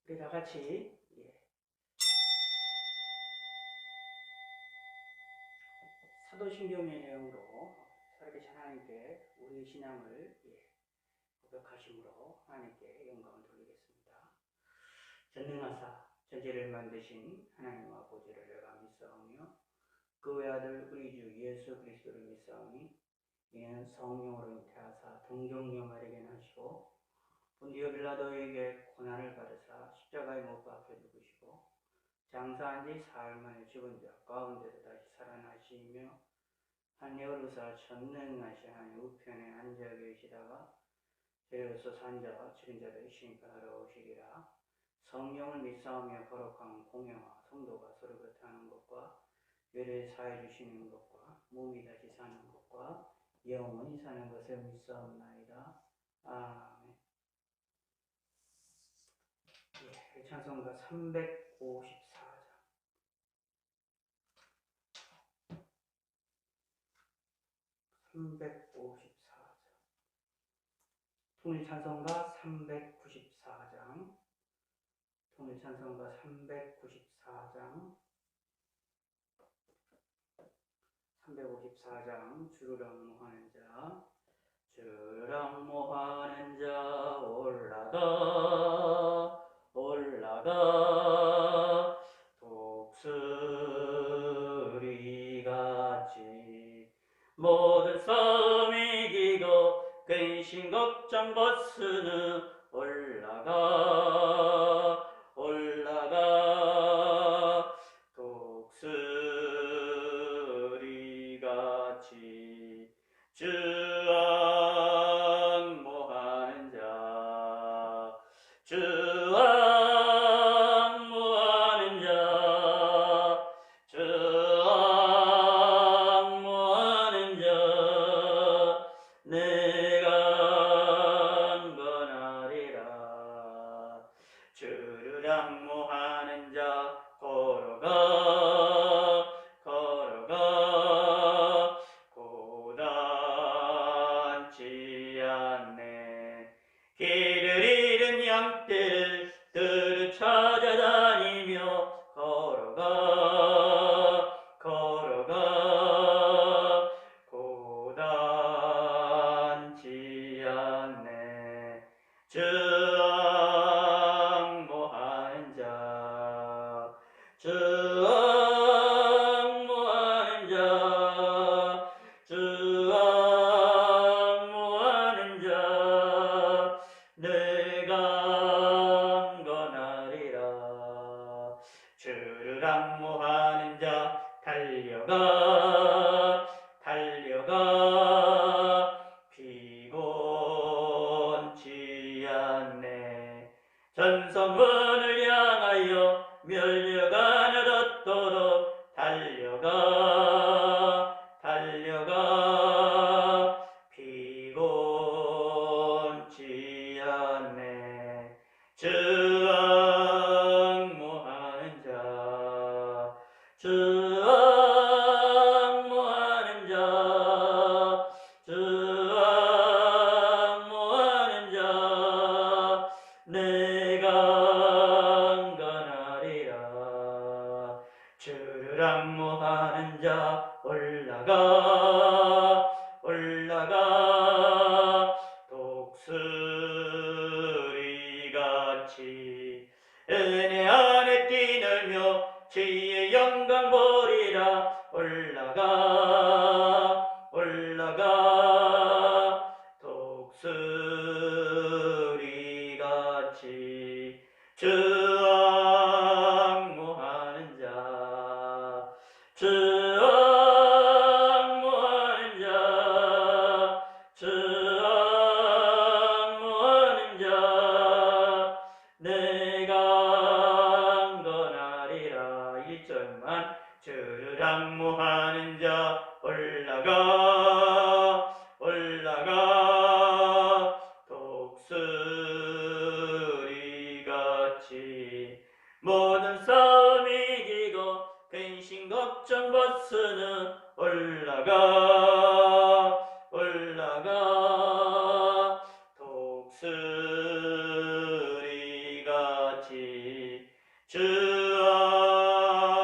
우리 다 같이 사도신경의 내용으로 살아계신 하나님께 우리의 신앙을 고백하심으로 하나님께 영광을 돌리겠습니다. 전능하사 천지를 만드신 하나님 아버지를 내가 믿사오며 그 외아들 우리 주 예수 그리스도를 믿사오니 이는 성령으로 잉태하사 동정녀 마리아에게 나시고 본디오 빌라도에게 고난을 받으사 십자가에 못 박혀 죽으시고 장사한 지 사흘 만에 죽은 자 가운데서 다시 살아나시며 하늘을 우사 전능하신 하나님 우편에 앉아 계시다가 죄에서 산 자와 죽은 자를 심판하러 오시리라. 성령을 믿사오며 거룩한 공회와 성도가 서로 교통하는 것과 죄를 사해 주시는 것과 몸이 다시 사는 것과 영원히 사는 것을 믿사옵나이다. 아멘. 찬송가 354장. 통일찬송가 394장. 통일찬송가 394장. 354장. 주를 옹호하는 자. 주를 옹호하는 자 올라가 독수리같이 모든 싸움 이기고 근심 걱정 벗으는 올라가 독수리같이 주 앙모하는 자 주 앙모하는 자 주 앙모하는 자 내가 안건하리라. 주를 앙모하는 자 걸어가 고단치 않네. 길을 잃은 양떼를 찾아다니며 걸어가 고단치 않네. 주 앙모하는 자 주 앙모하는 자 주 앙모하는 자 내가 안건하리라. 주를 앙모하는 자 달려가 피곤치 않네. 전성문을 향하여 멸려가는 럿도로 달려가 피곤치 않네. 주 앙모하는 자 주 앙모하는 자 주 앙모하는 자 내가 안건하리라. 주를 앙모하는 자 올라가 독수리같이 은혜 안에 뛰놀며 주의 영광 보리라. 올라가 독수리같이 주 앙모하는 자 주 앙모하는 자 주 앙모하는 자 내가 안건하리라. 1절만 주를 앙모하는 자 올라가 독수리같이 모든 싸움 이기고 근심 걱정 벗으는 올라가 독수리같이 같이 주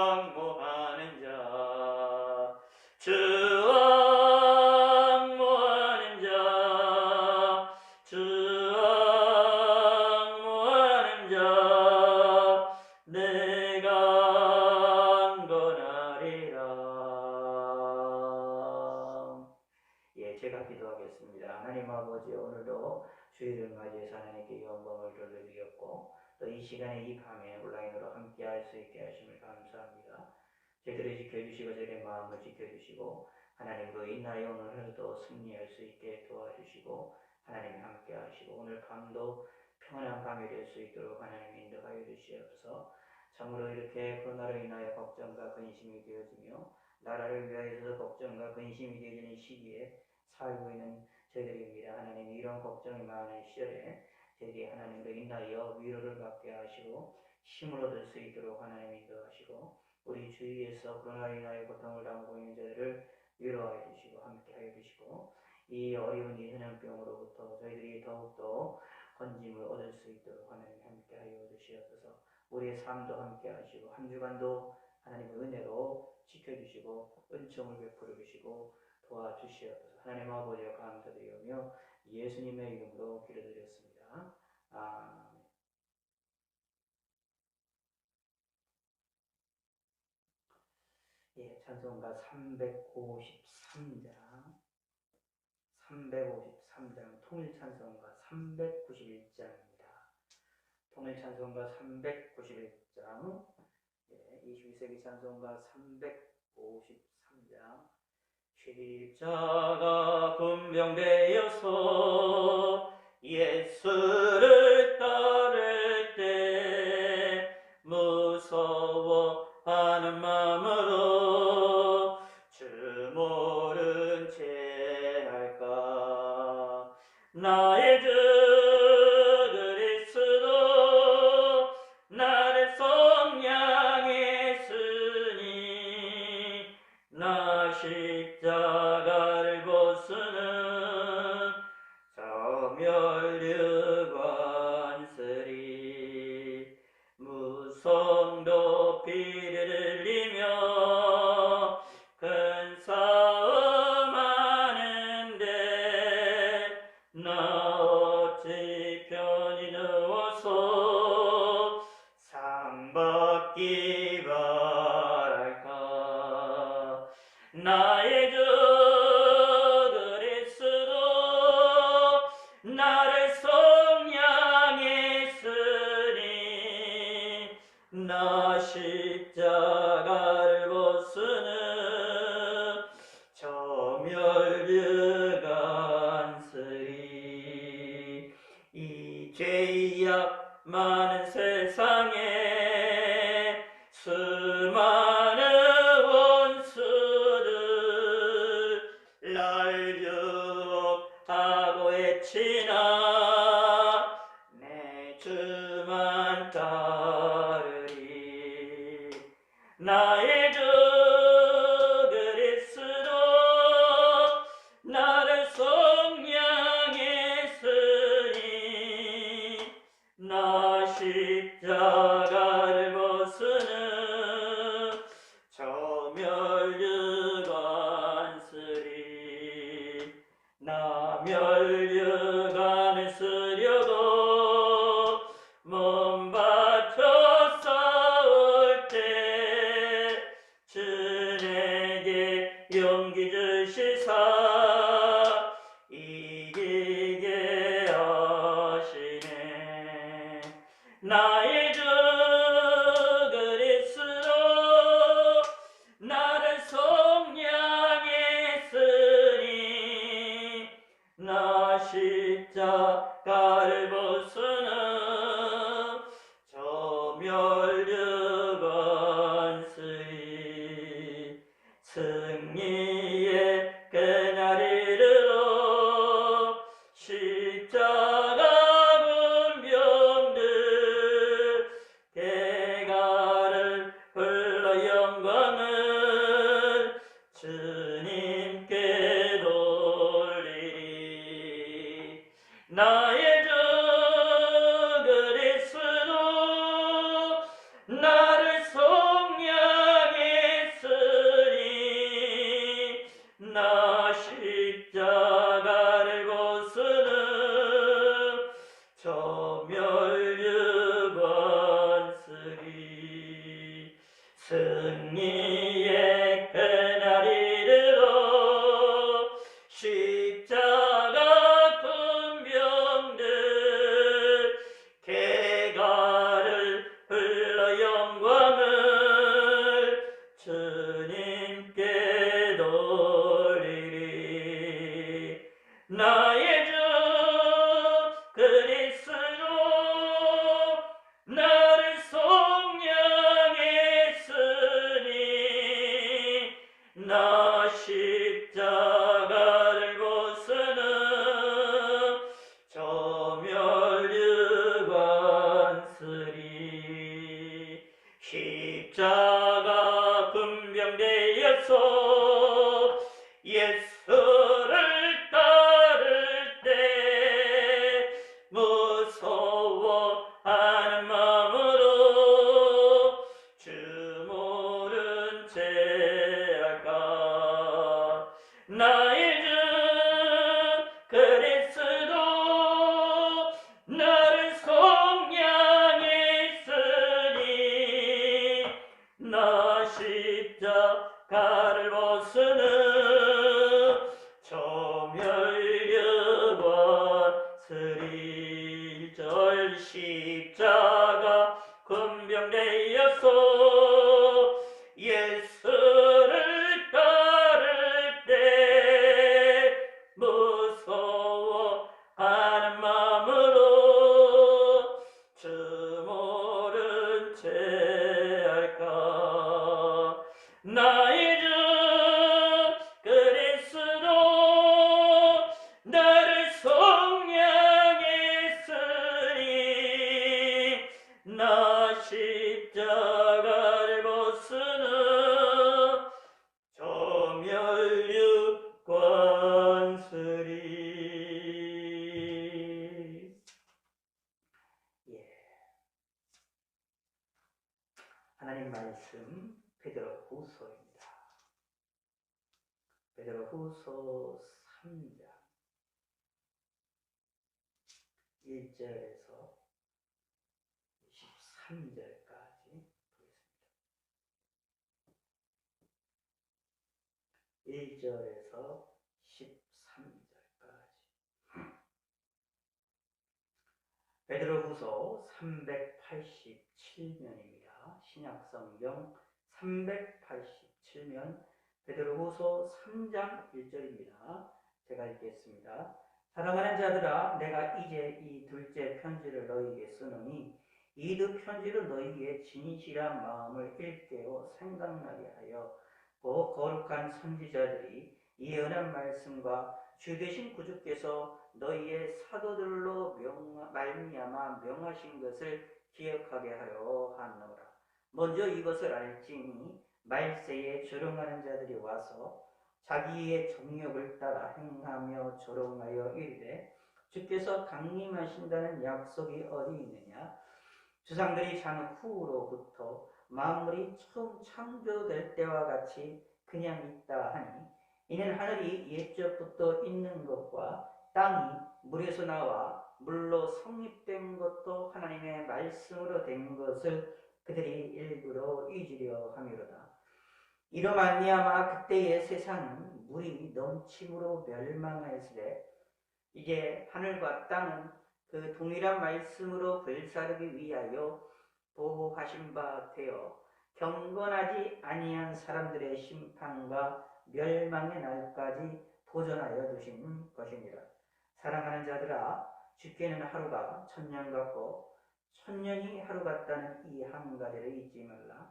앙모하는 자, 주 앙모하는 자, 주 앙모하는 자, 내가 안건하리라. 예, 제가 기도하겠습니다. 하나님 아버지, 오늘도 주일을 맞이해서 하나님께 영광을 돌려드렸고 또 이 시간에 이 밤에 온라인으로 함께 할 수 있게 하심을 감사합니다. 저희들을 지켜주시고 저희의 마음을 지켜주시고 하나님으로 인하여 오늘 하루도 승리할 수 있게 도와주시고 하나님이 함께 하시고 오늘 밤도 평안한 밤이 될 수 있도록 하나님 인도하여 주시옵소서. 참으로 이렇게 코로나로 인하여 걱정과 근심이 되어지며 나라를 위하여서 걱정과 근심이 되어지는 시기에 살고 있는 저희들입니다. 하나님, 이런 걱정이 많은 시절에 저희들이 하나님으로 인하여 위로를 받게 하시고 힘을 얻을 수 있도록 하나님 인도하시고 우리 주위에서 코로나로 인하여 고통을 당하고 있는 저희들을 위로하여 주시고 함께하여 주시고 이 어려운 이 전염병으로부터 저희들이 더욱더 건짐을 얻을 수 있도록 하나님 함께하여 주시옵소서. 우리의 삶도 함께하시고 한 주간도 하나님의 은혜로 지켜주시고 은총을 베풀어 주시고 도와주시옵소서. 하나님 아버지여 감사드리며 예수님의 이름으로 기도드렸습니다. 아멘. 예, 찬송가 353장, 통일찬송가 391장입니다. 통일찬송가 391장, 예, 22세기 찬송가 353장. 십자가 분명되어서 예수를 따를 때 무서워하는 마음으로 주 모른 채 할까. 나의 주 그리스도 나를 속량했으니 나 십자가를 벗으는 저멸류관쓰리. 무성 높이를 흘리며 큰 싸움하는데 나 어찌 편히 누워서 상 받기 바랄까. 나의 주 그리스도 나를 속량했으니 나 십자가를 벗으는 저멸류관쓰리. 이 죄악 많은 세상에 수많은 원수들 날 유혹하고 외치나 내 주만 따르리. 나의 주 그리스도 나를 속량했으니 나 십자가를 벗으는 저멸류관쓰리. 나 멸류관을 쓰려고 몸 바쳐 싸울 때 주 내게 용기 주시사 이기게 하시네. 나의 주 그리스도 나를 속량했으니 나 십자가를 벗으는 저멸류관쓰리. 승리의 그날을 이르러 십자가 분병들 대가를 불러 영광을 주님께 돌리리. 나의 주 그리스도 승리의 그날이 이르러 십자가 군병들 개가를 흘러 영광을 주님께 돌리리. 나의 주 그리스도 나를 속량했으니 나 십자가를 벗으는 저멸유관 쓰리. 십자가 분병되어서 예수를 따를 때 무서워하는 마음으로 주 모른 채 할까. 나의 주 그리스도 나를 속량했으니 나 십자가를 벗으는 저멸유관 쓰리. 절 십자가 군병되어서 예수를 따를 때 무서워하는 마음으로 주 모른 채 할까. 나의 주 그리스도 나를 속량했으니 나 십자가를 벗으는 저멸유관 쓰리. 예. 하나님 말씀 베드로후서입니다. 베드로후서 3장 1절에서 13절까지 보겠습니다. 1절에서 13절까지. 베드로후서 387면입니다. 신약성경 387면 베드로후서 3장 1절입니다. 제가 읽겠습니다. 사랑하는 자들아, 내가 이제 이 둘째 편지를 너희에게 쓰노니 이 두 편지로 너희의 진실한 마음을 일깨워 생각나게 하여 거룩한 선지자들이 예언한 말씀과 주 되신 구주께서 너희의 사도들로 말미암아 명하신 것을 기억하게 하려 하노라. 먼저 이것을 알지니 말세에 조롱하는 자들이 와서 자기의 정욕을 따라 행하며 조롱하여 이르되 주께서 강림하신다는 약속이 어디 있느냐. 조상들이 장후 후로부터 만물이 처음 창조될 때와 같이 그냥 있다 하니 이는 하늘이 옛적부터 있는 것과 땅이 물에서 나와 물로 성립된 것도 하나님의 말씀으로 된 것을 그들이 일부러 잊으려 함이로다. 이로 말미암아 그때의 세상은 물이 넘침으로 멸망하였으되 이제 하늘과 땅은 그 동일한 말씀으로 불사르기 위하여 보호하신 바 되어 경건하지 아니한 사람들의 심판과 멸망의 날까지 보존하여 두신 것이니라. 사랑하는 자들아, 주께는 하루가 천년 같고 천년이 하루 같다는 이 한 가지를 잊지 말라.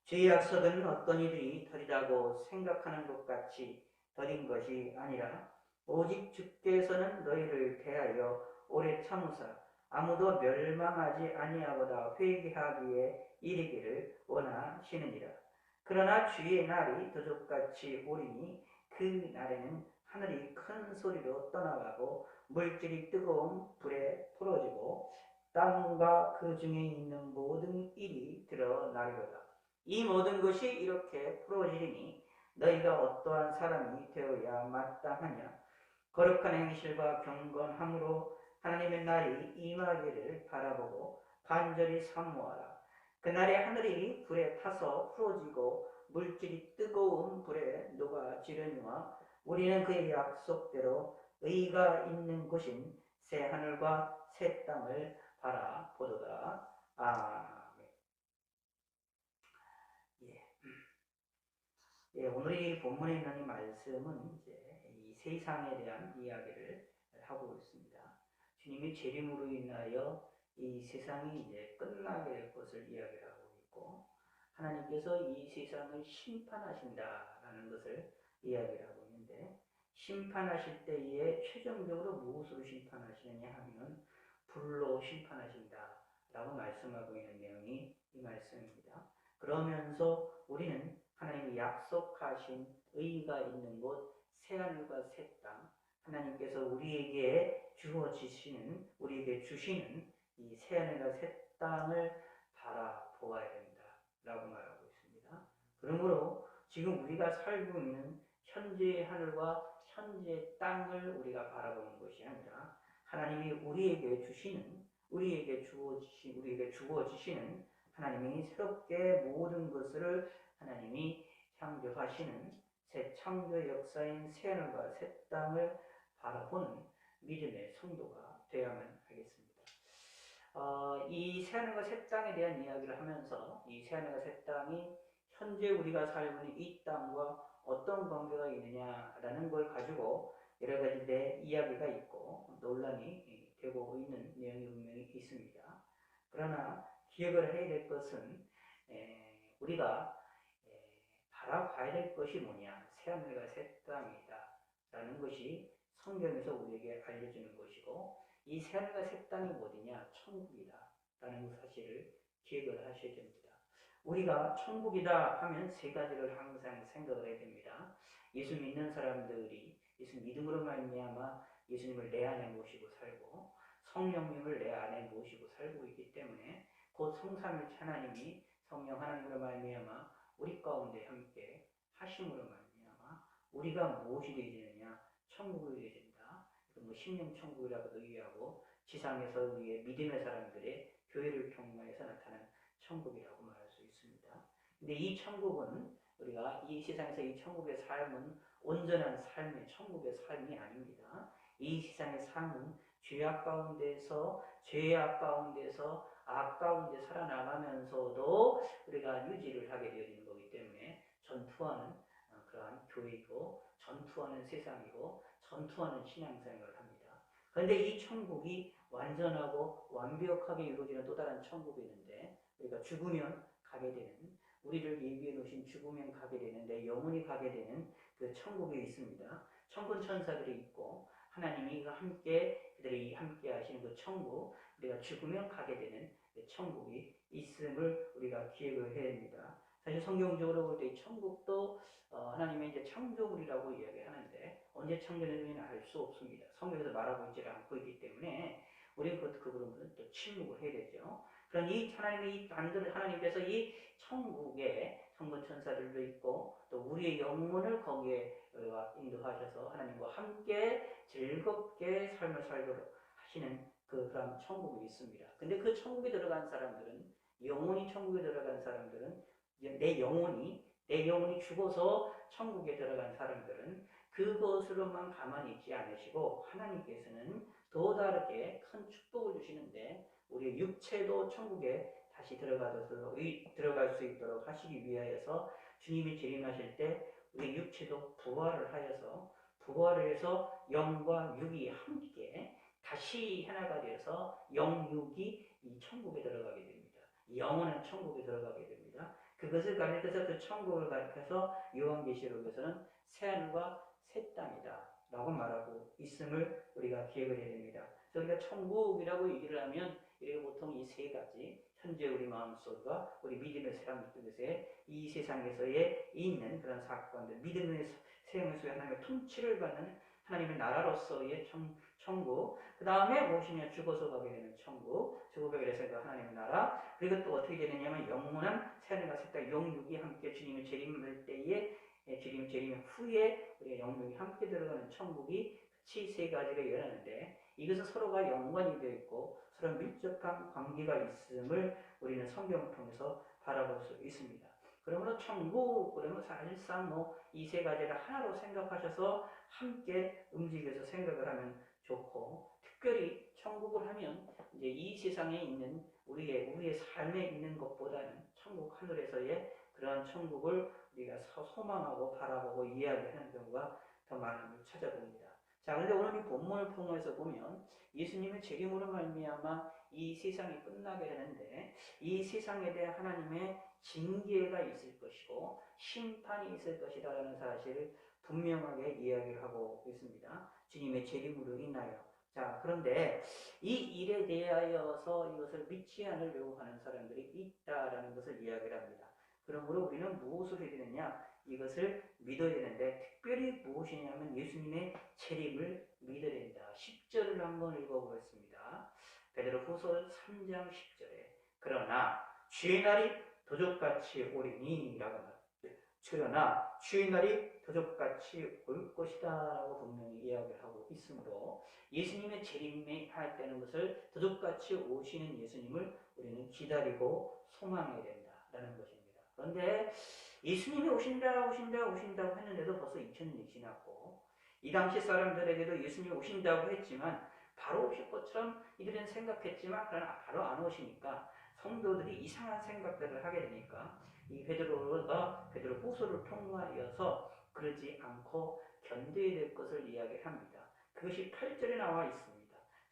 주의 약속은 어떤 이들이 더디다고 생각하는 것 같이 더딘 것이 아니라 오직 주께서는 너희를 대하여 오래 참으사 아무도 멸망하지 아니하고다 회개하기에 이르기를 원하시느니라. 그러나 주의 날이 도적같이 오리니 그 날에는 하늘이 큰 소리로 떠나가고 물질이 뜨거운 불에 풀어지고 땅과 그 중에 있는 모든 일이 드러나리로다. 이 모든 것이 이렇게 풀어지리니 너희가 어떠한 사람이 되어야 마땅하냐. 거룩한 행실과 경건함으로 하나님의 날이 임하기를 바라보고 간절히 사모하라. 그날에 하늘이 불에 타서 풀어지고 물질이 뜨거운 불에 녹아지려니와 우리는 그의 약속대로 의가 있는 곳인 새 하늘과 새 땅을 바라보도다. 아멘. 오늘 이 본문에 있는 이 말씀은 이제 이 세상에 대한 이야기를 하고 있습니다. 주님이 재림으로 인하여 이 세상이 이제 끝나게 될 것을 이야기를 하고 있고, 하나님께서 이 세상을 심판하신다라는 것을 이야기를 하고 있는데, 심판하실 때에 최종적으로 무엇으로 심판하시느냐 하면 불로 심판하신다라고 말씀하고 있는 내용이 이 말씀입니다. 그러면서 우리는 하나님이 약속하신 의가 있는 곳 새하늘과 새 땅, 하나님께서 우리에게 우리에게 주시는 이 새하늘과 새 땅을 바라보아야 된다라고 말하고 있습니다. 그러므로 지금 우리가 살고 있는 현재의 하늘과 현재의 땅을 우리가 바라보는 것이 아니라 하나님이 우리에게 주어지시는 하나님이 새롭게 모든 것을 하나님이 창조하시는 새 창조 역사인 새하늘과 새 땅을 바라보는 믿음의 성도가 되어야만 하겠습니다. 이 새하늘과 새 땅에 대한 이야기를 하면서 이 새하늘과 새 땅이 현재 우리가 살고 있는 이 땅과 어떤 관계가 있느냐라는 걸 가지고 여러 가지 이야기가 있고 논란이 되고 있는 내용이 분명히 있습니다. 그러나 기억을 해야 될 것은 우리가 바라봐야 될 것이 뭐냐, 새하늘과 새 땅이다 라는 것이 성경에서 우리에게 알려주는 것이고, 이 새하늘과 새 땅이 어디냐, 천국이다 라는 사실을 기억을 하셔야 됩니다. 우리가 천국이다 하면 세 가지를 항상 생각을 해야 됩니다. 예수 믿는 사람들이 예수 믿음으로 말미암아 예수님을 내 안에 모시고 살고 성령님을 내 안에 모시고 살고 있기 때문에 곧 성삼일체 하나님이 성령 하나님으로 말미암아 우리 가운데 함께 하심으로 말미암아 우리가 무엇이 되어야 되느냐, 천국이 되어야 된다. 심령천국이라고도 얘기하고 지상에서 우리의 믿음의 사람들의 교회를 경험해서 나타난 천국이라고 말할 수 있습니다. 근데 이 천국은 우리가 이 세상에서 이 천국의 삶은 온전한 삶의 천국의 삶이 아닙니다. 이 세상의 삶은 죄악 가운데서 악 가운데 살아나가면서도 우리가 유지를 하게 되어지는 거기 때문에 전투하는 그러한 교회이고 전투하는 세상이고 전투하는 신앙생활을 합니다. 그런데 이 천국이 완전하고 완벽하게 이루어지는 또 다른 천국이 있는데 우리가 죽으면 가게 되는, 우리를 예비해 놓으신 죽으면 가게 되는, 내 영혼이 가게 되는 그 천국이 있습니다. 천군 천사들이 있고 하나님이 그들이 함께 하시는 그 천국, 우리가 죽으면 가게 되는 그 천국이 있음을 우리가 기억을 해야 됩니다. 사실 성경적으로 볼 때 이 천국도 하나님의 이제 창조물이라고 이야기하는데 언제 창조되는지는 알 수 없습니다. 성경에서 말하고 있지 않고 있기 때문에 우리는 그 부분은 또 침묵을 해야 되죠. 그런 이 하나님의 하나님께서 이 천국에 천군 천사들도 있고 또 우리의 영혼을 거기에 인도하셔서 하나님과 함께 즐겁게 삶을 살도록 하시는 그런 천국이 있습니다. 근데 그 천국에 들어간 사람들은, 영혼이 천국에 들어간 사람들은, 내 영혼이 죽어서 천국에 들어간 사람들은 그것으로만 가만히 있지 않으시고 하나님께서는 더 다르게 큰 축복을 주시는데 우리의 육체도 천국에 다시 들어갈 수 있도록 하시기 위하여서 주님이 재림하실 때 우리 육체도 부활을 해서 영과 육이 함께 다시 하나가 되어서 영육이 이 천국에 들어가게 됩니다. 영원한 천국에 들어가게 됩니다. 그것을 가리켜서 그 천국을 가리켜서 요한계시록에서는 새하늘과 새 땅이다 라고 말하고 있음을 우리가 기억을 해야 됩니다. 그래서 우리가 천국이라고 얘기를 하면 보통 이 세 가지, 현재 우리 마음속과 우리 믿음의 사람 속에서의 이 세상에서의 있는 그런 사건들, 믿음의 세상에서의 하나님의 통치를 받는 하나님의 나라로서의 천국, 그 다음에 무엇이냐, 죽어서 가게 되는 천국, 죽어가게 돼서 그 하나님의 나라, 그리고 또 어떻게 되느냐면 영원한 새하늘과 새 땅, 영육이 함께 주님의 재림할 때에 재림 후에 우리가 영육이 함께 들어가는 천국이 같이 세 가지가 일어나는데 이것은 서로가 연관이 되어 있고 서로 밀접한 관계가 있음을 우리는 성경을 통해서 바라볼 수 있습니다. 그러므로 천국, 그러면 사실상 이 세 가지를 하나로 생각하셔서 함께 움직여서 생각을 하면 좋고, 특별히 천국을 하면 이제 이 세상에 있는 우리의 삶에 있는 것보다는 천국 하늘에서의 그러한 천국을 우리가 소망하고 바라보고 이야기하는 경우가 더 많음을 찾아봅니다. 자, 근데 오늘 이 본문을 통해서 보면 예수님의 책임으로 말미암아 이 세상이 끝나게 되는데 이 세상에 대한 하나님의 징계가 있을 것이고 심판이 있을 것이라는 사실을 분명하게 이야기를 하고 있습니다. 주님의 책임으로 인하여. 자, 그런데 이 일에 대하여서 이것을 믿지 않으려고 하는 사람들이 있다라는 것을 이야기를 합니다. 그러므로 우리는 무엇을 해야 되느냐? 이것을 믿어야 되는데 특별히 무엇이냐면 예수님의 재림을 믿어야 된다. 10절을 한번 읽어보겠습니다. 베드로후서 3장 10절에 그러나 주의 날이 도적같이 오리니 라고 말합니다. 그러나 주의 날이 도적같이 올 것이다 라고 분명히 이야기를 하고 있으므로 예수님의 재림에 할 때는 것을 도적같이 오시는 예수님을 우리는 기다리고 소망해야 된다라는 것입니다. 그런데 예수님이 오신다고 했는데도 벌써 2000년이 지났고 이 당시 사람들에게도 예수님이 오신다고 했지만 바로 오실 것처럼 이들은 생각했지만 그러나 바로 안 오시니까 성도들이 이상한 생각들을 하게 되니까 이 베드로가 베드로후서를 통하여서 그러지 않고 견뎌야 될 것을 이야기합니다. 그것이 8절에 나와 있습니다.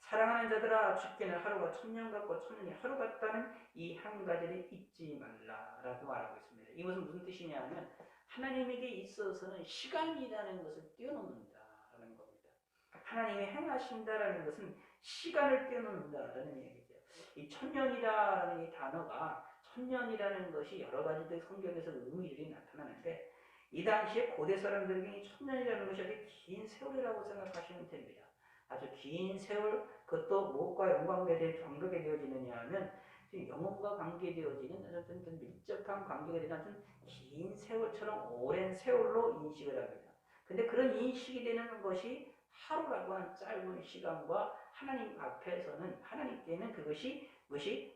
사랑하는 자들아 죽게는 하루가 1000년 같고 1000년이 하루 같다는 이 한 가지를 잊지 말라라고 말하고 있습니다. 이것은 무슨 뜻이냐면 하나님에게 있어서는 시간이라는 것을 뛰어넘는다라는 겁니다. 하나님이 행하신다라는 것은 시간을 뛰어넘는다라는 얘기죠. 이 1000년이라는 이 단어가 1000년이라는 것이 여러 가지 성경에서 의미들이 나타나는데 이 당시에 고대 사람들에게 1000년이라는 것이 아주 긴 세월이라고 생각하시면 됩니다. 아주 긴 세월, 그것도 무엇과 연관되게 되어지느냐 하면 영혼과 관계되어지는 어떤 밀접한 관계가 되는 어떤 긴 세월처럼 오랜 세월로 인식을 합니다. 근데 그런 인식이 되는 것이 하루라고 하는 짧은 시간과 하나님 앞에서는 하나님께는 그것이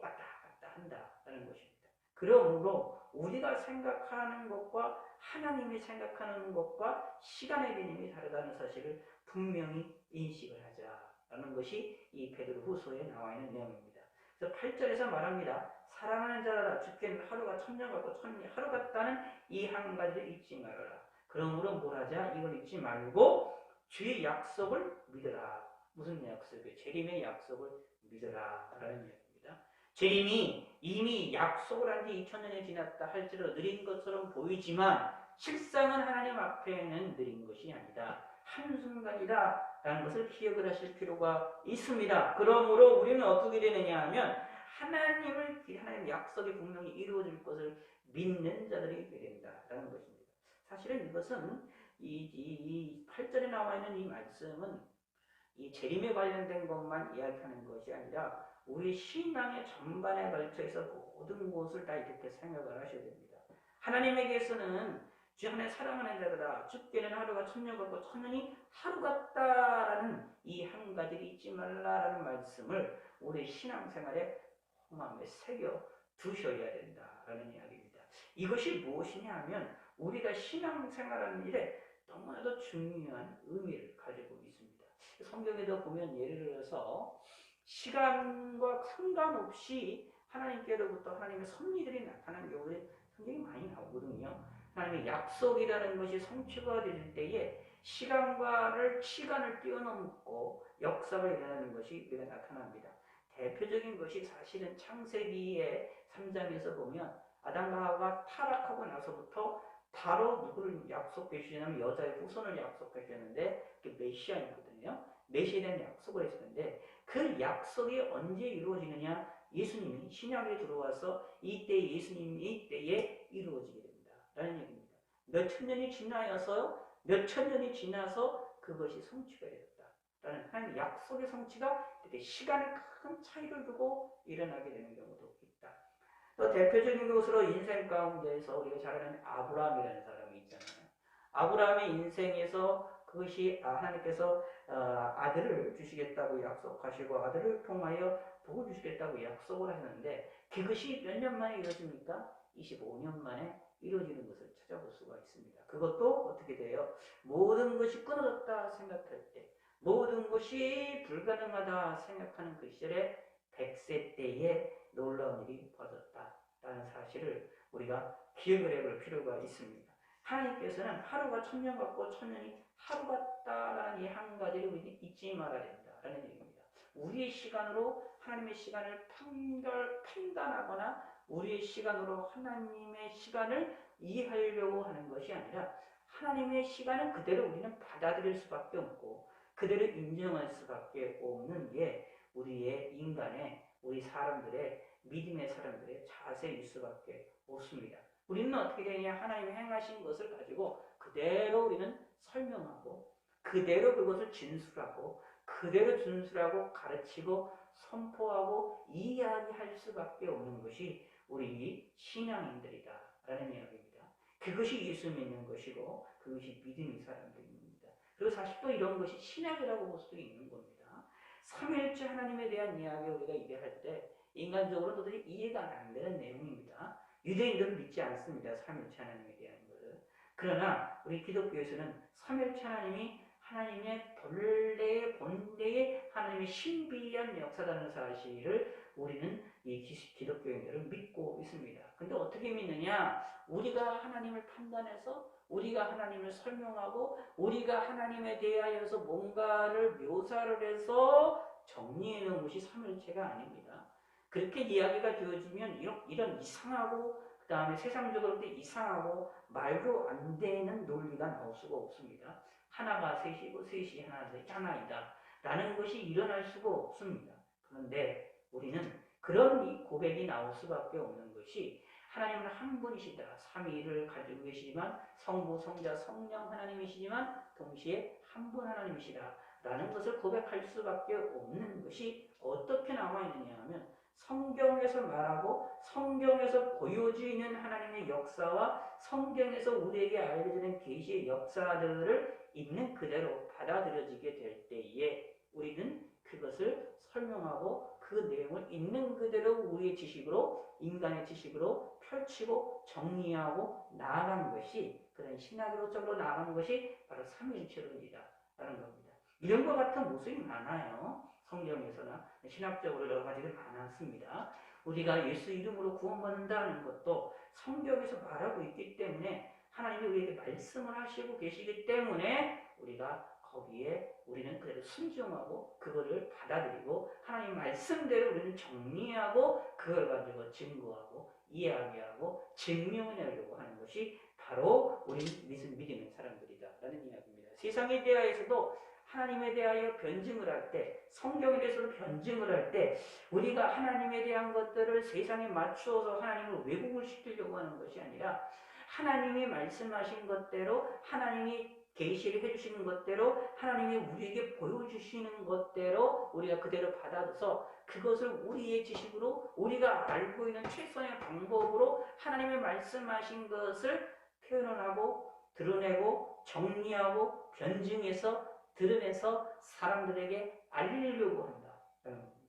왔다 갔다 한다는 것입니다. 그러므로 우리가 생각하는 것과 하나님이 생각하는 것과 시간의 개념이 다르다는 사실을 분명히 인식을 하자라는 것이 이 베드로후서에 나와 있는 내용입니다. 그래서 8절에서 말합니다. 사랑하는 자라 죽게는 하루가 1000년 같고 1000년이 하루 같다는 이 한 가지를 잊지 말아라. 그러므로 뭘 하자? 이걸 잊지 말고 주의 약속을 믿어라. 무슨 약속이에요? 재림의 약속을 믿어라 라는 이야기입니다. 재림이 이미 약속을 한 지 2000년이 지났다 할지라도 느린 것처럼 보이지만 실상은 하나님 앞에는 느린 것이 아니다. 한순간이다 라는 것을 기억을 하실 필요가 있습니다. 그러므로 우리는 어떻게 되느냐 하면 하나님 약속이 분명히 이루어질 것을 믿는 자들이 되게 된다라는 것입니다. 사실은 이것은 이 8절에 나와 있는 이 말씀은 이 재림에 관련된 것만 이야기하는 것이 아니라 우리 신앙의 전반에 걸쳐서 모든 것을 다 이렇게 생각을 하셔야 됩니다. 하나님에게서는 주 안에 사랑하는 자들아 죽게는 하루가 1000년 같고 1000년이 하루 같다라는 이 한 가지를 잊지 말라라는 말씀을 우리 신앙생활에 마음에 새겨 두셔야 된다라는 이야기입니다. 이것이 무엇이냐 하면 우리가 신앙생활하는 일에 너무나도 중요한 의미를 가지고 있습니다. 성경에도 보면 예를 들어서 시간과 상관없이 하나님께로부터 하나님의 섭리들이 나타나는 경우에 굉장히 많이 나오거든요. 하나님의 약속이라는 것이 성취가 될 때에 시간을 뛰어넘고 역사가 일어나는 것이 우리가 나타납니다. 대표적인 것이 사실은 창세기의 3장에서 보면 아담과 하와가 타락하고 나서부터 바로 누구를 약속해 주시냐면 여자의 후손을 약속해 주셨는데 그게 메시아이거든요. 메시아에 대한 약속을 했었는데 그 약속이 언제 이루어지느냐? 예수님이 신약에 들어와서 이때 예수님이 이때에 이루어지게 됩니다. 라는 얘기입니다. 몇 천 년이 지나서 그것이 성취가 되었다. 라는 하나님의 약속의 성취가 이렇게 시간에 큰 차이를 두고 일어나게 되는 경우도 있다. 또 대표적인 것으로 인생 가운데에서 우리가 잘 아는 아브라함이라는 사람이 있잖아요. 아브라함의 인생에서 그 그것이 하나님께서 아들을 주시겠다고 약속하시고 아들을 통하여 복을 주시겠다고 약속을 하셨는데 그것이 몇 년 만에 이루어집니까? 25년 만에 이루어지는 것을 찾아볼 수가 있습니다. 그것도 어떻게 돼요? 모든 것이 끊어졌다 생각할 때, 모든 것이 불가능하다 생각하는 그 시절에 100세 때에 놀라운 일이 벌어졌다라는 사실을 우리가 기억을 해볼 필요가 있습니다. 하나님께서는 하루가 천년 같고 천년이 하루 같다라는 이 한 가지를 우리는 잊지 말아야 된다라는 얘기입니다. 우리의 시간으로 하나님의 시간을 판단하거나 우리의 시간으로 하나님의 시간을 이해하려고 하는 것이 아니라 하나님의 시간은 그대로 우리는 받아들일 수밖에 없고 그대로 인정할 수밖에 없는 게 우리의 인간의 우리 사람들의 믿음의 사람들의 자세일 수밖에 없습니다. 우리는 어떻게 되냐? 하나님이 행하신 것을 가지고 그대로 우리는 설명하고 그대로 그것을 진술하고 그대로 준술하고 가르치고 선포하고 이야기할 수밖에 없는 것이 우리 신앙인들이다라는 이야기입니다. 그것이 예수 믿는 것이고 그것이 믿음의 사람들입니다. 그리고 사실 또 이런 것이 신약이라고 볼 수도 있는 겁니다. 삼위일체 하나님에 대한 이야기를 우리가 이해할 때 인간적으로 도저히 이해가 안 되는 내용입니다. 유대인들은 믿지 않습니다. 삼위일체 하나님에 대한 것을. 그러나 우리 기독교에서는 삼위일체 하나님이 하나님의 본래의 하나님의 신비한 역사라는 사실을 우리는 이 기독교인들은 믿고 있습니다. 근데 어떻게 믿느냐? 우리가 하나님을 판단해서 우리가 하나님을 설명하고 우리가 하나님에 대하여서 뭔가를 묘사를 해서 정리해 놓은 것이 삼위일체가 아닙니다. 그렇게 이야기가 되어지면 이런 이상하고 그 다음에 세상적으로 이상하고 말도 안 되는 논리가 나올 수가 없습니다. 하나가 셋이고 셋이 하나이다 라는 것이 일어날 수가 없습니다. 그런데 우리는 그런 이 고백이 나올 수밖에 없는 것이 하나님은 한 분이시다. 삼위를 가지고 계시지만 성부, 성자, 성령 하나님이시지만 동시에 한 분 하나님이시다 라는 것을 고백할 수밖에 없는 것이 어떻게 나와 있느냐 하면 성경에서 말하고 성경에서 보여지는 하나님의 역사와 성경에서 우리에게 알려지는 계시의 역사들을 있는 그대로 받아들여지게 될 때에 우리는 그것을 설명하고 그 내용을 있는 그대로 우리의 지식으로 인간의 지식으로 펼치고 정리하고 나아가는 것이 그런 신학으로 나아가는 것이 바로 삼위일체론이다 라는 겁니다. 이런 것 같은 모습이 많아요. 성경에서나 신학적으로 여러 가지들 많았습니다. 우리가 예수 이름으로 구원받는다는 것도 성경에서 말하고 있기 때문에 하나님이 우리에게 말씀을 하시고 계시기 때문에 우리가 거기에 우리는 그대로 순종하고 그거를 받아들이고 하나님 말씀대로 우리는 정리하고 그걸 가지고 증거하고 이야기하고 증명해내려고 하는 것이 바로 우리 믿음의 사람들이다라는 이야기입니다. 세상에 대하여서도 하나님에 대하여 변증을 할 때, 성경에 대해서도 변증을 할 때 우리가 하나님에 대한 것들을 세상에 맞추어서 하나님을 왜곡을 시키려고 하는 것이 아니라 하나님이 말씀하신 것대로 하나님이 계시를 해주시는 것대로 하나님이 우리에게 보여주시는 것대로 우리가 그대로 받아서 그것을 우리의 지식으로 우리가 알고 있는 최선의 방법으로 하나님이 말씀하신 것을 표현을 하고 드러내고 정리하고 변증해서 드러내서 사람들에게 알리려고 한다는 겁니다.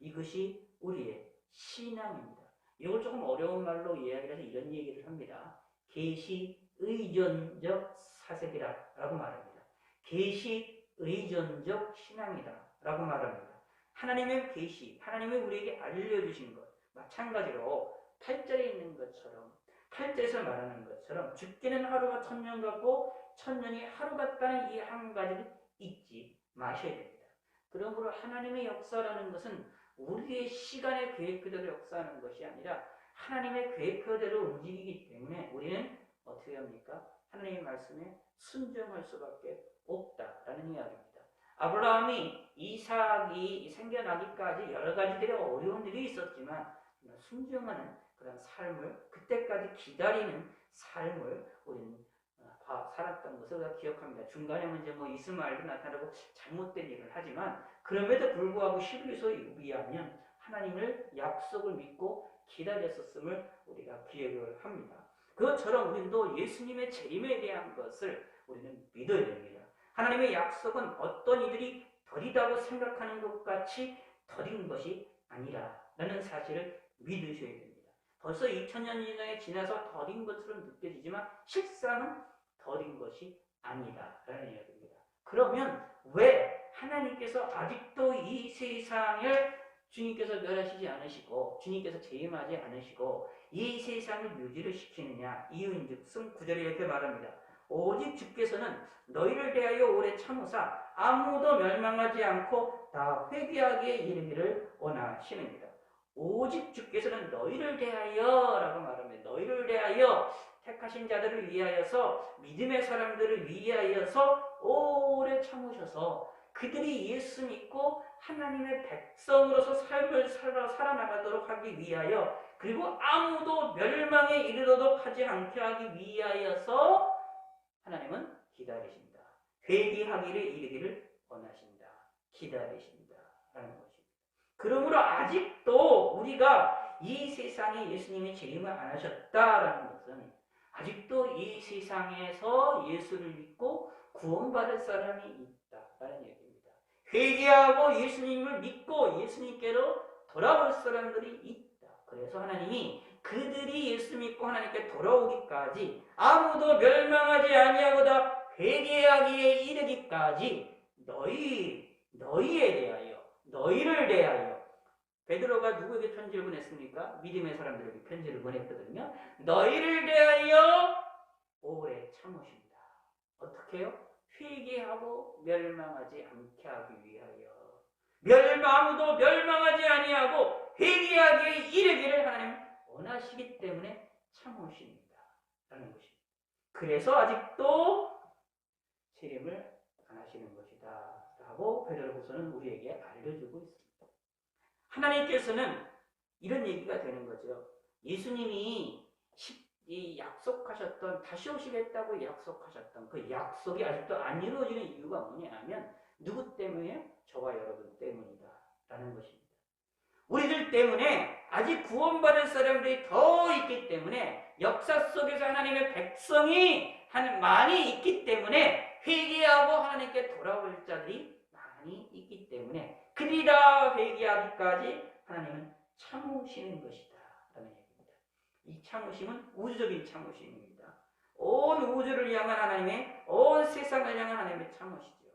이것이 우리의 신앙입니다. 이걸 조금 어려운 말로 이야기를 해서 이런 얘기를 합니다. 계시 의존적 사색이라고 말합니다. 계시 의존적 신앙이다라고 말합니다. 하나님의 계시, 하나님이 우리에게 알려주신 것, 마찬가지로 8절에 있는 것처럼 8절에서 말하는 것처럼 죽기는 하루가 천년 같고 천년이 하루 같다는 이 한 가지를 잊지 마셔야 됩니다. 그러므로 하나님의 역사라는 것은 우리의 시간의 계획표대로 역사하는 것이 아니라 하나님의 계획표대로 움직이기 때문에 우리는 어떻게 합니까? 하나님의 말씀에 순종할 수밖에 없다라는 이야기입니다. 아브라함이 이삭이 생겨나기까지 여러 가지들의 어려운 일이 있었지만 순종하는 그런 삶을 그때까지 기다리는 삶을 우리는 살았던 것을 우리가 기억합니다. 중간에 문제 이스마엘도 나타나고 잘못된 일을 하지만 그럼에도 불구하고 히브리서에 의하면 하나님을 약속을 믿고 기다렸었음을 우리가 기억을 합니다. 그것처럼 우리도 예수님의 재림에 대한 것을 우리는 믿어야 됩니다. 하나님의 약속은 어떤 이들이 더디다고 생각하는 것 같이 더딘 것이 아니라라는 사실을 믿으셔야 됩니다. 벌써 2000년 이상이 지나서 더딘 것처럼 느껴지지만 실상은 더딘 것이 아니다라는 이야기입니다. 그러면 왜 하나님께서 아직도 이 세상을 주님께서 멸하시지 않으시고 주님께서 재림하지 않으시고 이 세상을 유지를 시키느냐? 이유인즉슨 9절에 이렇게 말합니다. 오직 주께서는 너희를 대하여 오래 참으사 아무도 멸망하지 않고 다 회개하기에 이르기를 원하시느니라. 오직 주께서는 너희를 대하여 라고 말합니다. 너희를 대하여 택하신 자들을 위하여서 믿음의 사람들을 위하여서 오래 참으셔서 그들이 예수 믿고 하나님의 백성으로서 삶을 살아나가도록 하기 위하여 그리고 아무도 멸망에 이르도록 하지 않게 하기 위하여서 하나님은 기다리신다. 회개하기를 이르기를 원하신다. 기다리신다. 라는 것입니다. 그러므로 아직도 우리가 이 세상에 예수님이 재림을 안 하셨다라는 것은 아직도 이 세상에서 예수를 믿고 구원받을 사람이 있다라는 얘기입니다. 회개하고 예수님을 믿고 예수님께로 돌아올 사람들이 있다. 그래서 하나님이 그들이 예수 믿고 하나님께 돌아오기까지 아무도 멸망하지 아니하고다 회개하기에 이르기까지 너희에 대하여 너희를 대하여 베드로가 누구에게 편지를 보냈습니까? 믿음의 사람들에게 편지를 보냈거든요. 너희를 대하여 오래 참으신다. 어떻게 해요? 회개하고 멸망하지 않게 하기 위하여 아무도 멸망하지 아니하고 회개하기에 이르기를 하나님 원하시기 때문에 참으십니다. 라는 것입니다. 그래서 아직도 재림을 안 하시는 것이다. 라고 베드로후서는 우리에게 알려주고 있습니다. 하나님께서는 이런 얘기가 되는 거죠. 예수님이 약속하셨던 다시 오시겠다고 약속하셨던 그 약속이 아직도 안 이루어지는 이유가 뭐냐면 누구 때문에? 저와 여러분 때문이다. 라는 것입니다. 우리들 때문에 아직 구원받을 사람들이 더 있기 때문에 역사 속에서 하나님의 백성이 많이 있기 때문에 회개하고 하나님께 돌아올 자들이 많이 있기 때문에 그들이 다 회개하기까지 하나님은 참으시는 것이다 라는 얘기입니다. 이 참으심은 우주적인 참으심입니다. 온 우주를 향한 하나님의 온 세상을 향한 하나님의 참으시죠.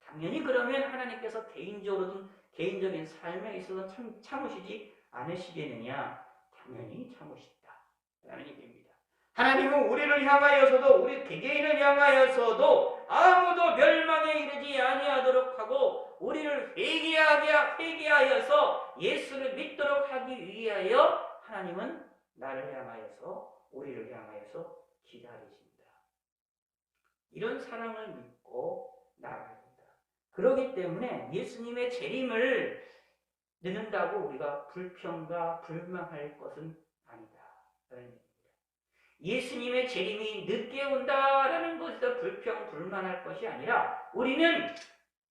당연히 그러면 하나님께서 개인적인 삶에 있어서 참으시지 않으시겠느냐? 당연히 참으시다 라는 얘기입니다. 하나님은 우리를 향하여서도 우리 개개인을 향하여서도 아무도 멸망에 이르지 아니하도록 하고 우리를 회개하여서 예수를 믿도록 하기 위하여 하나님은 나를 향하여서 우리를 향하여서 기다리신다. 이런 사랑을 믿고 나아갑니다. 그렇기 때문에 예수님의 재림을 늦는다고 우리가 불평과 불만할 것은 아니다. 예수님의 재림이 늦게 온다라는 것에서 불평, 불만할 것이 아니라 우리는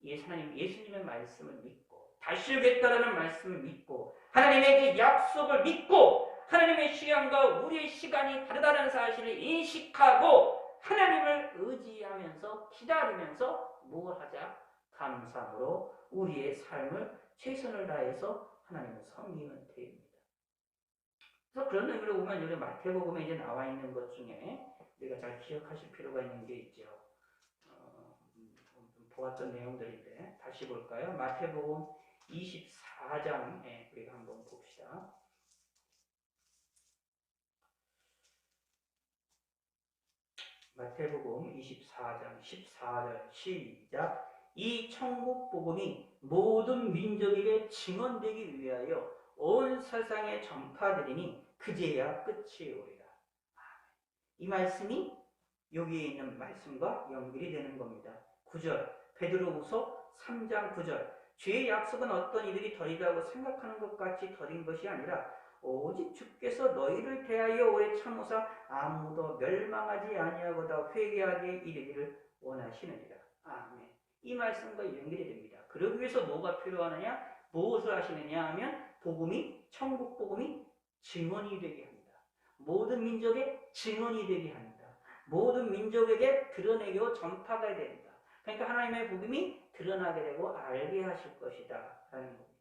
예수님의 말씀을 믿고 다시 오겠다라는 말씀을 믿고 하나님의 그 약속을 믿고 하나님의 시간과 우리의 시간이 다르다는 사실을 인식하고 하나님을 의지하면서 기다리면서 뭘 하자? 감사함으로 우리의 삶을 최선을 다해서 하나님을 섬기는 때입니다. 그래서 그런 의미로 보면 여기 마태복음에 이제 나와 있는 것 중에 우리가 잘 기억하실 필요가 있는 게 있죠. 보았던 내용들인데 다시 볼까요? 마태복음 24장에 우리가 한번 봅시다. 마태복음 24장 14절 시작. 이 천국 복음이 모든 민족에게 증언되기 위하여 온 세상에 전파되리니 그제야 끝이 오리라. 이 말씀이 여기에 있는 말씀과 연결이 되는 겁니다. 9절 베드로후서 3장 9절 주의 약속은 어떤 이들이 더디다고 생각하는 것 같이 더딘 것이 아니라 오직 주께서 너희를 대하여 오래 참으사 아무도 멸망하지 아니하고다 회개하게 이르기를 원하시느니라. 아멘. 이 말씀과 연결이 됩니다. 그러기 위해서 뭐가 필요하느냐? 무엇을 하시느냐 하면 천국 복음이 증언이 되게 합니다. 모든 민족의 증언이 되게 합니다. 모든 민족에게 드러내고 전파가 됩니다. 그러니까 하나님의 복음이 드러나게 되고 알게 하실 것이다 라는 겁니다.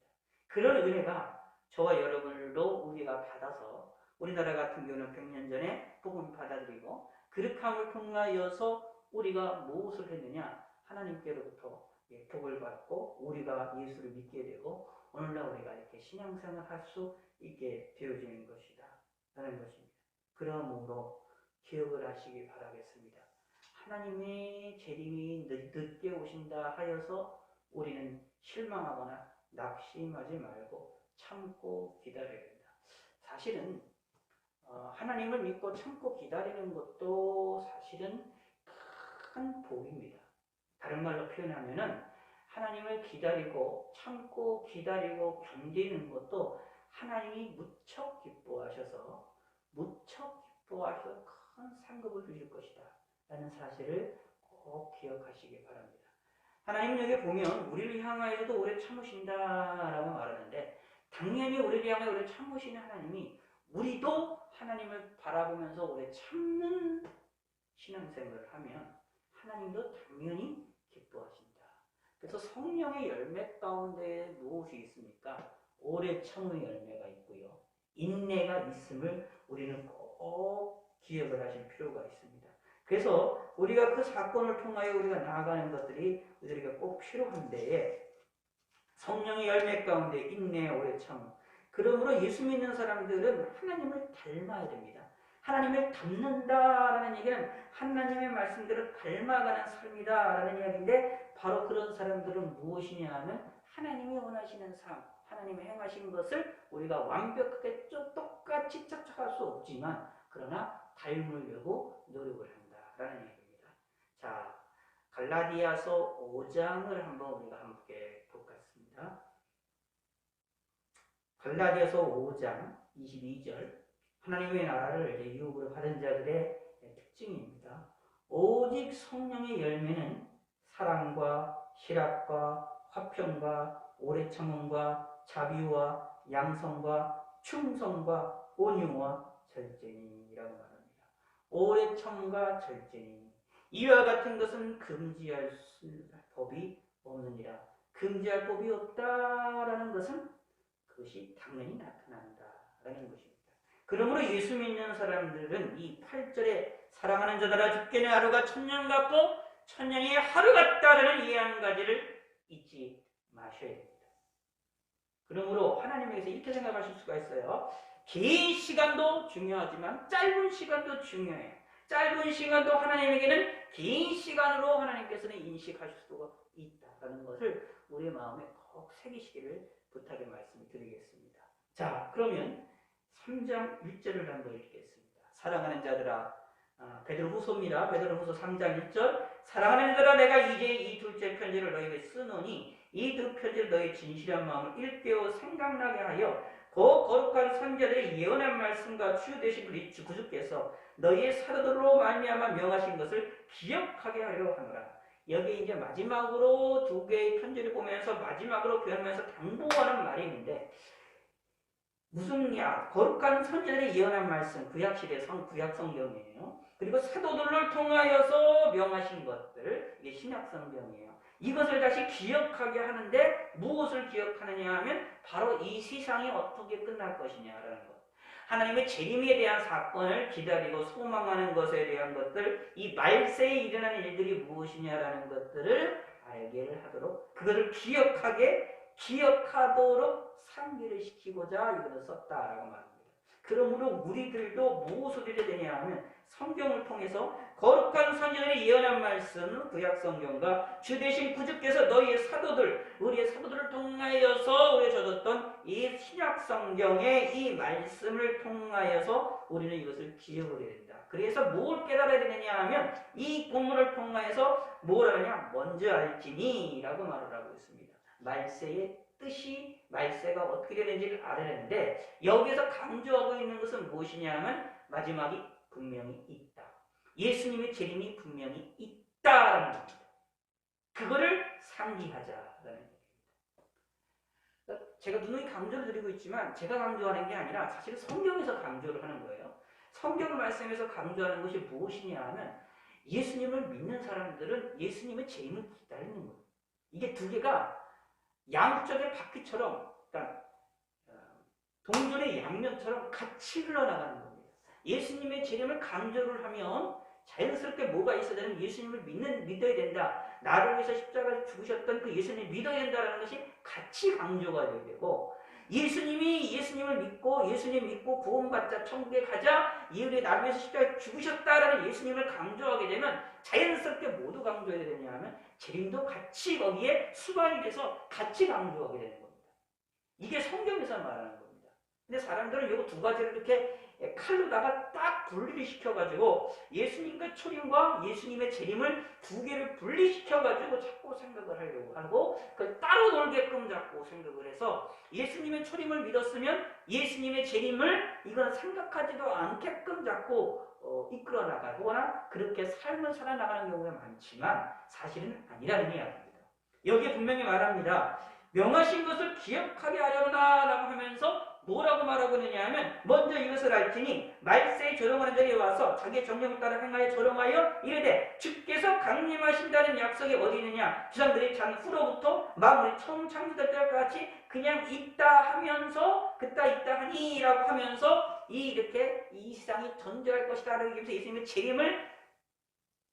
그런 은혜가 저와 여러분들도 우리가 받아서 우리나라 같은 경우는 100년 전에 복음을 받아들이고 그릇함을 통하여서 우리가 무엇을 했느냐? 하나님께로부터 복을 받고 우리가 예수를 믿게 되고 오늘날 우리가 이렇게 신앙생활을 할 수 있게 되어지는 것이다 라는 것입니다. 그러므로 기억을 하시기 바라겠습니다. 하나님의 재림이 늦게 오신다 하여서 우리는 실망하거나 낙심하지 말고 참고 기다려야 된다. 사실은 하나님을 믿고 참고 기다리는 것도 사실은 큰 복입니다. 다른 말로 표현하면은 하나님을 기다리고 참고 기다리고 견디는 것도 하나님이 무척 기뻐하셔서 큰 상급을 주실 것이다 라는 사실을 꼭 기억하시기 바랍니다. 하나님은 여기 보면 우리를 향하여서도 오래 참으신다라고 말하는데 당연히 우리를 향하여 오래 참으시는 하나님이 우리도 하나님을 바라보면서 오래 참는 신앙생활을 하면 하나님도 당연히 기뻐하신다. 그래서 성령의 열매 가운데 무엇이 있습니까? 오래 참음의 열매가 있고요. 인내가 있음을 우리는 꼭 기억을 하실 필요가 있습니다. 그래서 우리가 그 사건을 통하여 우리가 나아가는 것들이 우리에게 꼭 필요한데 성령의 열매 가운데 인내, 오래 참음. 그러므로 예수 믿는 사람들은 하나님을 닮아야 됩니다. 하나님을 닮는다라는 얘기는 하나님의 말씀대로 닮아가는 삶이다라는 이야기인데 바로 그런 사람들은 무엇이냐 하면 하나님이 원하시는 삶, 하나님이 행하신 것을 우리가 완벽하게 똑같이 착착할 수 없지만 그러나 닮으려고 노력을 한다라는 얘기입니다. 자, 갈라디아서 5장을 한번 우리가 함께 보겠습니다. 갈라디아서 5장 22절 하나님의 나라를 유업으로 받은 자들의 특징입니다. 오직 성령의 열매는 사랑과 희락과 화평과 오래 참음과 자비와 양성과 충성과 온유와 절제니라고 말합니다. 오래 참음과 절제니 이와 같은 것은 금지할 법이 없느니라. 금지할 법이 없다라는 것은 그것이 당연히 나타난다라는 것입니다. 그러므로 예수 믿는 사람들은 이 8절에 사랑하는 자들아 죽게는 하루가 천년 같고 천년이 하루 같다라는 이 한 가지를 잊지 마셔야 됩니다. 그러므로 하나님에게서 이렇게 생각하실 수가 있어요. 긴 시간도 중요하지만 짧은 시간도 중요해요. 짧은 시간도 하나님에게는 긴 시간으로 하나님께서는 인식하실 수가 있다라는 것을 우리의 마음에 꼭 새기시기를 부탁의 말씀을 드리겠습니다. 자, 그러면 3장 1절을 한번 읽겠습니다. 사랑하는 자들아, 베드로후서입니다. 베드로후서 3장 1절 사랑하는 자들아 내가 이제 이 둘째 편지를 너희에게 쓰노니 이 두 편지를 너희 진실한 마음을 일깨워 생각나게 하여 거룩한 선지자들의 예언한 말씀과 주 되신 우리 주 구주께서 너희의 사도들로 말미암아 명하신 것을 기억하게 하려 하노라. 여기 이제 마지막으로 두 개의 편지를 보면서 마지막으로 표현하면서 당부하는 말이 있는데 무슨 거룩한 선지자들의 예언한 말씀 구약시대 구약 성경이에요. 그리고 사도들을 통하여서 명하신 것들 이게 신약 성경이에요. 이것을 다시 기억하게 하는데 무엇을 기억하느냐 하면 바로 이 세상이 어떻게 끝날 것이냐라는 것. 하나님의 재림에 대한 사건을 기다리고 소망하는 것에 대한 것들, 이 말세에 일어나는 일들이 무엇이냐라는 것들을 알게 하도록 그것을 기억하도록 상기를 시키고자 이것을 썼다라고 말합니다. 그러므로 우리들도 무엇을 해야 되냐 하면 성경을 통해서 거룩한 선지자들의 예언한 말씀 구약 성경과 주 되신 구주께서 너희의 사도들 우리의 사도들을 통하여서 우리가 줬던 이 신약 성경의 이 말씀을 통하여서 우리는 이것을 기억을 해야 된다. 그래서 뭘 깨달아야 되느냐 하면 이 본문을 통하여서 뭘 하느냐 먼저 알지니 라고 말을 하고 있습니다. 말세의 뜻이 말세가 어떻게 되는지를 알아야 되는데 여기에서 강조하고 있는 것은 무엇이냐 하면 마지막이 분명히 있다. 예수님의 재림이 분명히 있다라는 겁니다. 그거를 상기하자라는 얘기입니다. 제가 누누이 강조를 드리고 있지만 제가 강조하는 게 아니라 사실은 성경에서 강조를 하는 거예요. 성경 말씀에서 강조하는 것이 무엇이냐 하면 예수님을 믿는 사람들은 예수님의 재림을 기다리는 거예요. 이게 두 개가 양쪽의 바퀴처럼, 그러니까 동전의 양면처럼 같이 흘러나가는 겁니다. 예수님의 재림을 강조를 하면 자연스럽게 뭐가 있어야 되는, 예수님을 믿어야 된다. 나를 위해서 십자가에 죽으셨던 그 예수님을 믿어야 된다는 것이 같이 강조가 되게 되고, 예수님을 믿고 예수님 믿고 구원받자, 천국에 가자, 우리 나를 위해서 십자가에 죽으셨다라는 예수님을 강조하게 되면 자연스럽게 모두 강조해야 되냐 하면 재림도 같이 거기에 수반이 돼서 같이 강조하게 되는 겁니다. 이게 성경에서 말하는 겁니다. 근데 사람들은 이거 두 가지를 이렇게 칼로다가 딱 분리를 시켜가지고 예수님과 초림과 예수님의 재림을 두 개를 분리시켜가지고 자꾸 생각을 하려고 하고, 그걸 따로 놀게끔 자꾸 생각을 해서 예수님의 초림을 믿었으면 예수님의 재림을 이건 생각하지도 않게끔 자꾸 이끌어 나가거나 그렇게 삶을 살아나가는 경우가 많지만 사실은 아니라는 이야기입니다. 여기에 분명히 말합니다. 명하신 것을 기억하게 하려나라고 하면서 뭐라고 말하고 있느냐 하면, 먼저 이것을 알지니 말세에 조롱하는 자들이 와서 자기의 정령을 따라 행하여 조롱하여 이르되 주께서 강림하신다는 약속이 어디 있느냐. 주상들이 후로부터 만물이 처음 창조될 때와 같이 그냥 있다 하면서 그따 있다 하니라고 하면서 이렇게 이 세상이 존재할 것이다 라고 얘기하면서 예수님의 재림을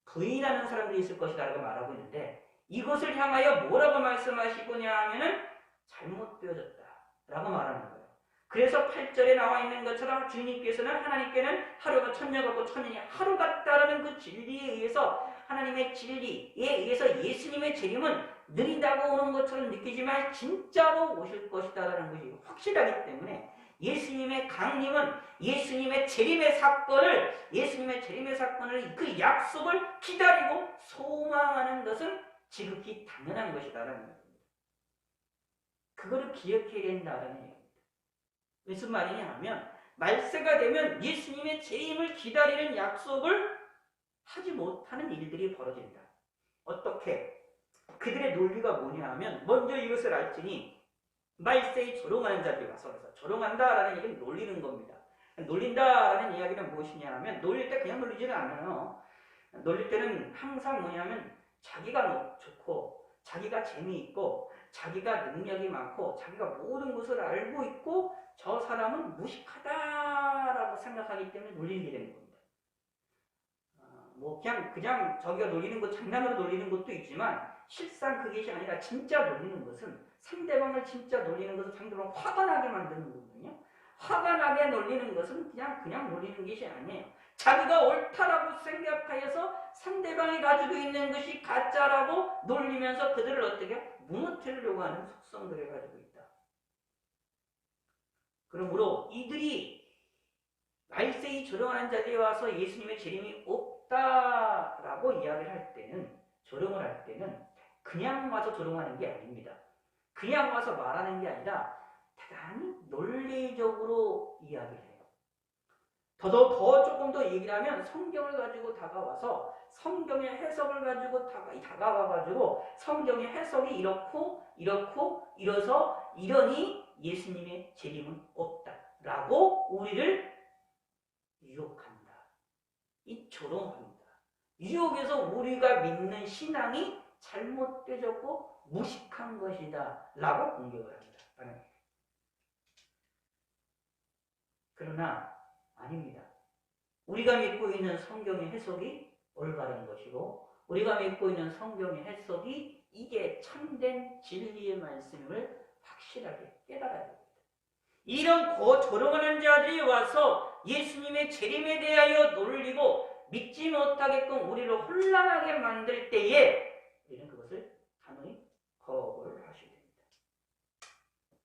부인하는 사람들이 있을 것이다 라고 말하고 있는데, 이것을 향하여 뭐라고 말씀하시고냐 하면은 잘못되어졌다 라고 말하는 거예요. 그래서 8절에 나와 있는 것처럼 주님께서는, 하나님께는 하루가 천년 같고 천년이 하루 같다라는 그 진리에 의해서, 하나님의 진리에 의해서 예수님의 재림은 느리다고 오는 것처럼 느끼지만 진짜로 오실 것이다라는 것이 확실하기 때문에 예수님의 강림은 예수님의 재림의 사건을 그 약속을 기다리고 소망하는 것은 지극히 당연한 것이다라는 겁니다. 그거를 기억해야 된다라는 얘기입니다. 무슨 말이냐 하면, 말세가 되면 예수님의 재림을 기다리는 약속을 하지 못하는 일들이 벌어진다. 어떻게? 그들의 논리가 뭐냐 하면, 먼저 이것을 알지니 말세에 조롱하는 자들이 와서, 그래서 조롱한다라는 얘기는 놀리는 겁니다. 놀린다라는 이야기는 무엇이냐 하면, 놀릴 때 그냥 놀리지는 않아요. 놀릴 때는 항상 뭐냐면 자기가 좋고 자기가 재미있고 자기가 능력이 많고 자기가 모든 것을 알고 있고 저 사람은 무식하다라고 생각하기 때문에 놀리게 되는 겁니다. 뭐 그냥 저기가 놀리는 것, 장난으로 놀리는 것도 있지만 실상 그것이 아니라 진짜 놀리는 것은, 상대방을 진짜 놀리는 것은 상대방을 화가 나게 만드는 거거든요. 화가 나게 놀리는 것은 그냥 놀리는 것이 아니에요. 자기가 옳다라고 생각하여서 상대방이 가지고 있는 것이 가짜라고 놀리면서 그들을 어떻게 무너뜨리려고 하는 속성들을 가지고 있다. 그러므로 이들이 말세에 조롱하는 자들이 와서 예수님의 재림이 없다라고 이야기를 할 때는, 조롱을 할 때는 그냥 와서 조롱하는 게 아닙니다. 그냥 와서 말하는 게 아니라 대단히 논리적으로 이야기를 해요. 더 조금 더 얘기를 하면 성경을 가지고 다가와서 성경의 해석을 가지고 다가와가지고 성경의 해석이 이렇고 이래서 이러니 예수님의 재림은 없다라고 우리를 유혹한다. 이 조롱합니다. 유혹해서 우리가 믿는 신앙이 잘못되졌고 무식한 것이다 라고 공격을 합니다. 그러나 아닙니다. 우리가 믿고 있는 성경의 해석이 올바른 것이고 우리가 믿고 있는 성경의 해석이 이게 참된 진리의 말씀을 확실하게 깨달아야 됩니다. 이런 조롱하는 자들이 와서 예수님의 재림에 대하여 놀리고 믿지 못하게끔 우리를 혼란하게 만들 때에 우리는 그것을 단호히 거부를 하셔야 됩니다.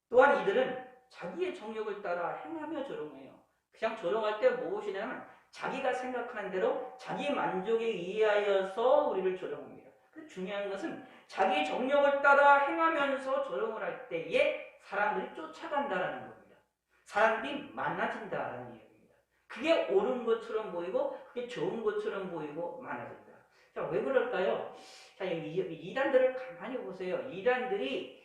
또한 이들은 자기의 정욕을 따라 행하며 조롱해요. 그냥 조롱할 때 무엇이냐면 자기가 생각하는 대로 자기 만족에 의하여서 우리를 조롱합니다. 중요한 것은 자기 정욕을 따라 행하면서 조롱을 할 때에 사람들이 쫓아간다라는 겁니다. 사람들이 많아진다라는 얘기입니다. 그게 옳은 것처럼 보이고 그게 좋은 것처럼 보이고 많아진다. 자, 왜 그럴까요? 자, 이단들을 가만히 보세요. 이단들이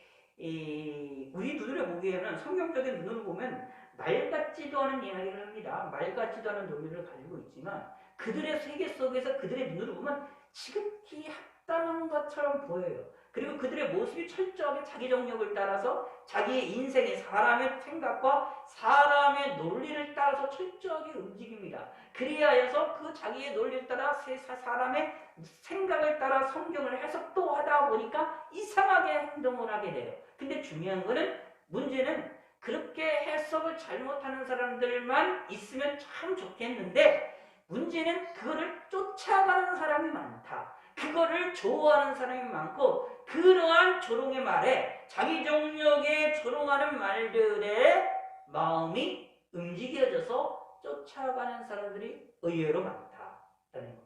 우리 눈으로 보기에는, 성경적인 눈으로 보면 말 같지도 않은 이야기를 합니다. 말 같지도 않은 논리를 가지고 있지만 그들의 세계 속에서 그들의 눈으로 보면 지극히 합당한 것처럼 보여요. 그리고 그들의 모습이 철저하게 자기 정력을 따라서 자기의 인생의 사람의 생각과 사람의 논리를 따라서 철저하게 움직입니다. 그리하여서 그 자기의 논리를 따라 사람의 생각을 따라 성경을 해석도 하다 보니까 이상하게 행동을 하게 돼요. 근데 중요한 거는 문제는 그렇게 해석을 잘못하는 사람들만 있으면 참 좋겠는데 문제는 그거를 쫓아가는 사람이 많다. 그거를 좋아하는 사람이 많고 그러한 조롱의 말에 자기 정력에 조롱하는 말들의 마음이 움직여져서 쫓아가는 사람들이 의외로 많다라는 겁니다.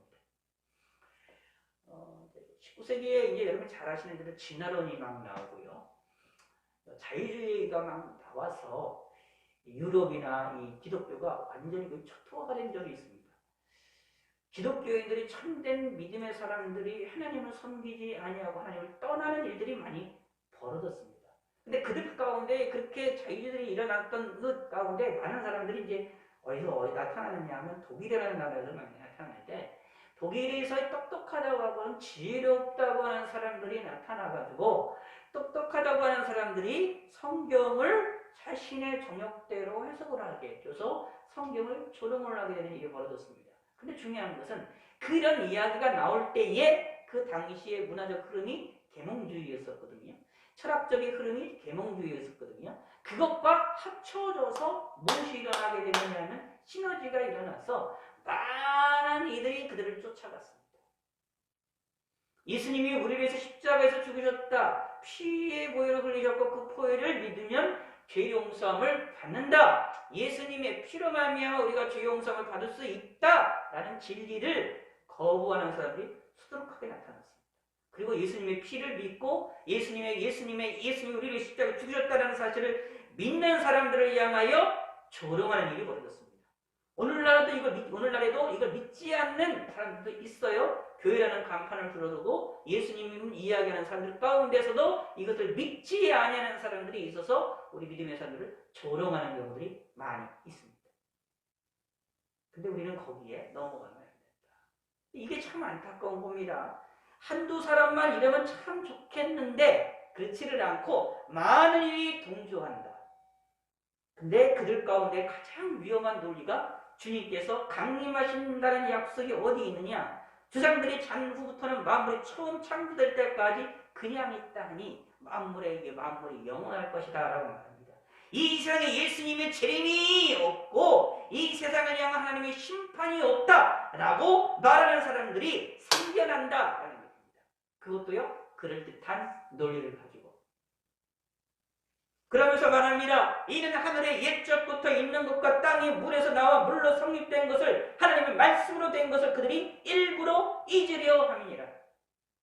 19세기에 이제 여러분 잘 아시는 대로 진화론이 막 나오고요. 자유주의가 막 나와서 유럽이나 이 기독교가 완전히 초토화가 된 적이 있습니다. 기독교인들이 참된 믿음의 사람들이 하나님을 섬기지 아니하고 하나님을 떠나는 일들이 많이 벌어졌습니다. 근데 그들 가운데 그렇게 자유주의들이 일어났던 그 가운데 많은 사람들이 이제 어디서 나타나느냐 하면 독일이라는 나라에서 많이 나타나는데 독일에서 똑똑하다고 하고는 지혜롭다고 하는 사람들이 나타나가지고 똑똑하다고 하는 사람들이 성경을 자신의 정욕대로 해석을 하게 해줘서 성경을 조롱을 하게 되는 일이 벌어졌습니다. 근데 중요한 것은 그런 이야기가 나올 때에 그 당시의 문화적 흐름이 계몽주의였었거든요. 철학적인 흐름이 계몽주의였었거든요. 그것과 합쳐져서 무엇이 일어나게 되느냐는 시너지가 일어나서 많은 이들이 그들을 쫓아갔습니다. 예수님이 우리를 위해서 십자가에서 죽으셨다. 피의 보혈을 흘리셨고 그 보혈을 믿으면 죄 용서함을 받는다. 예수님의 피로 말미암아 우리가 죄 용서함을 받을 수 있다라는 진리를 거부하는 사람들이 수두룩하게 나타났습니다. 그리고 예수님의 피를 믿고 예수님이 우리를 위해 십자가에 죽으셨다는 사실을 믿는 사람들을 향하여 조롱하는 일이 벌어졌습니다. 오늘날에도 이걸 믿지 않는 사람들도 있어요. 교회라는 간판을 들어두고 예수님을 이야기하는 사람들 가운데서도 이것을 믿지 아니하는 사람들이 있어서 우리 믿음의 사람들을 조롱하는 경우들이 많이 있습니다. 근데 우리는 거기에 넘어가면 안 된다. 이게 참 안타까운 겁니다. 한두 사람만 이러면 참 좋겠는데 그렇지를 않고 많은 일이 동조한다. 근데 그들 가운데 가장 위험한 논리가 주님께서 강림하신다는 약속이 어디 있느냐? 조상들이 잔 후부터는 만물이 처음 창조될 때까지 그냥 있다니 만물이 영원할 것이다 라고 말합니다. 이 세상에 예수님의 재림이 없고 이 세상을 향한 하나님의 심판이 없다 라고 말하는 사람들이 생겨난다 라는 겁니다. 그것도요 그럴듯한 논리를 가지고 그러면서 말합니다. 이는 하늘에 옛적부터 있는 것과 땅이 물에서 나와 물로 성립된 것을 하나님의 말씀으로 된 것을 그들이 일부러 잊으려 함이니라.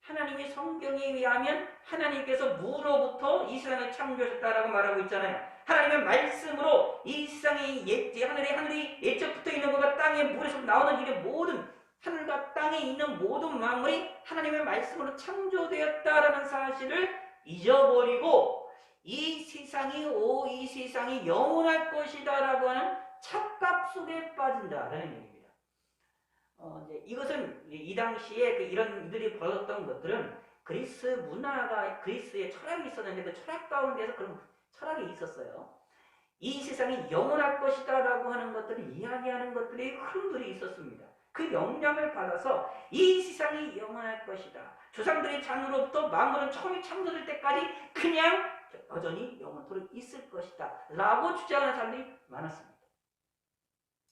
하나님의 성경에 의하면 하나님께서 물로부터 이 세상을 창조하셨다라고 말하고 있잖아요. 하나님의 말씀으로 이 세상이 하늘이 옛적부터 있는 것과 땅의 물에서 나오는 일의 모든 하늘과 땅에 있는 모든 만물이 하나님의 말씀으로 창조되었다라는 사실을 잊어버리고 이 세상이 영원할 것이다라고 하는 착각 속에 빠진다라는 얘기입니다. 이것은 이 당시에 이런 일들이 벌어졌던 것들은 그리스의 철학이 있었는데 그 철학 가운데서 그런 철학이 있었어요. 이 세상이 영원할 것이다라고 하는 것들을 이야기하는 것들이 흐름들이 있었습니다. 그 영향을 받아서 이 세상이 영원할 것이다. 조상들의 잔으로부터 만물은 처음에 창조될 때까지 그냥 여전히 영원토록 있을 것이다 라고 주장하는 사람들이 많았습니다.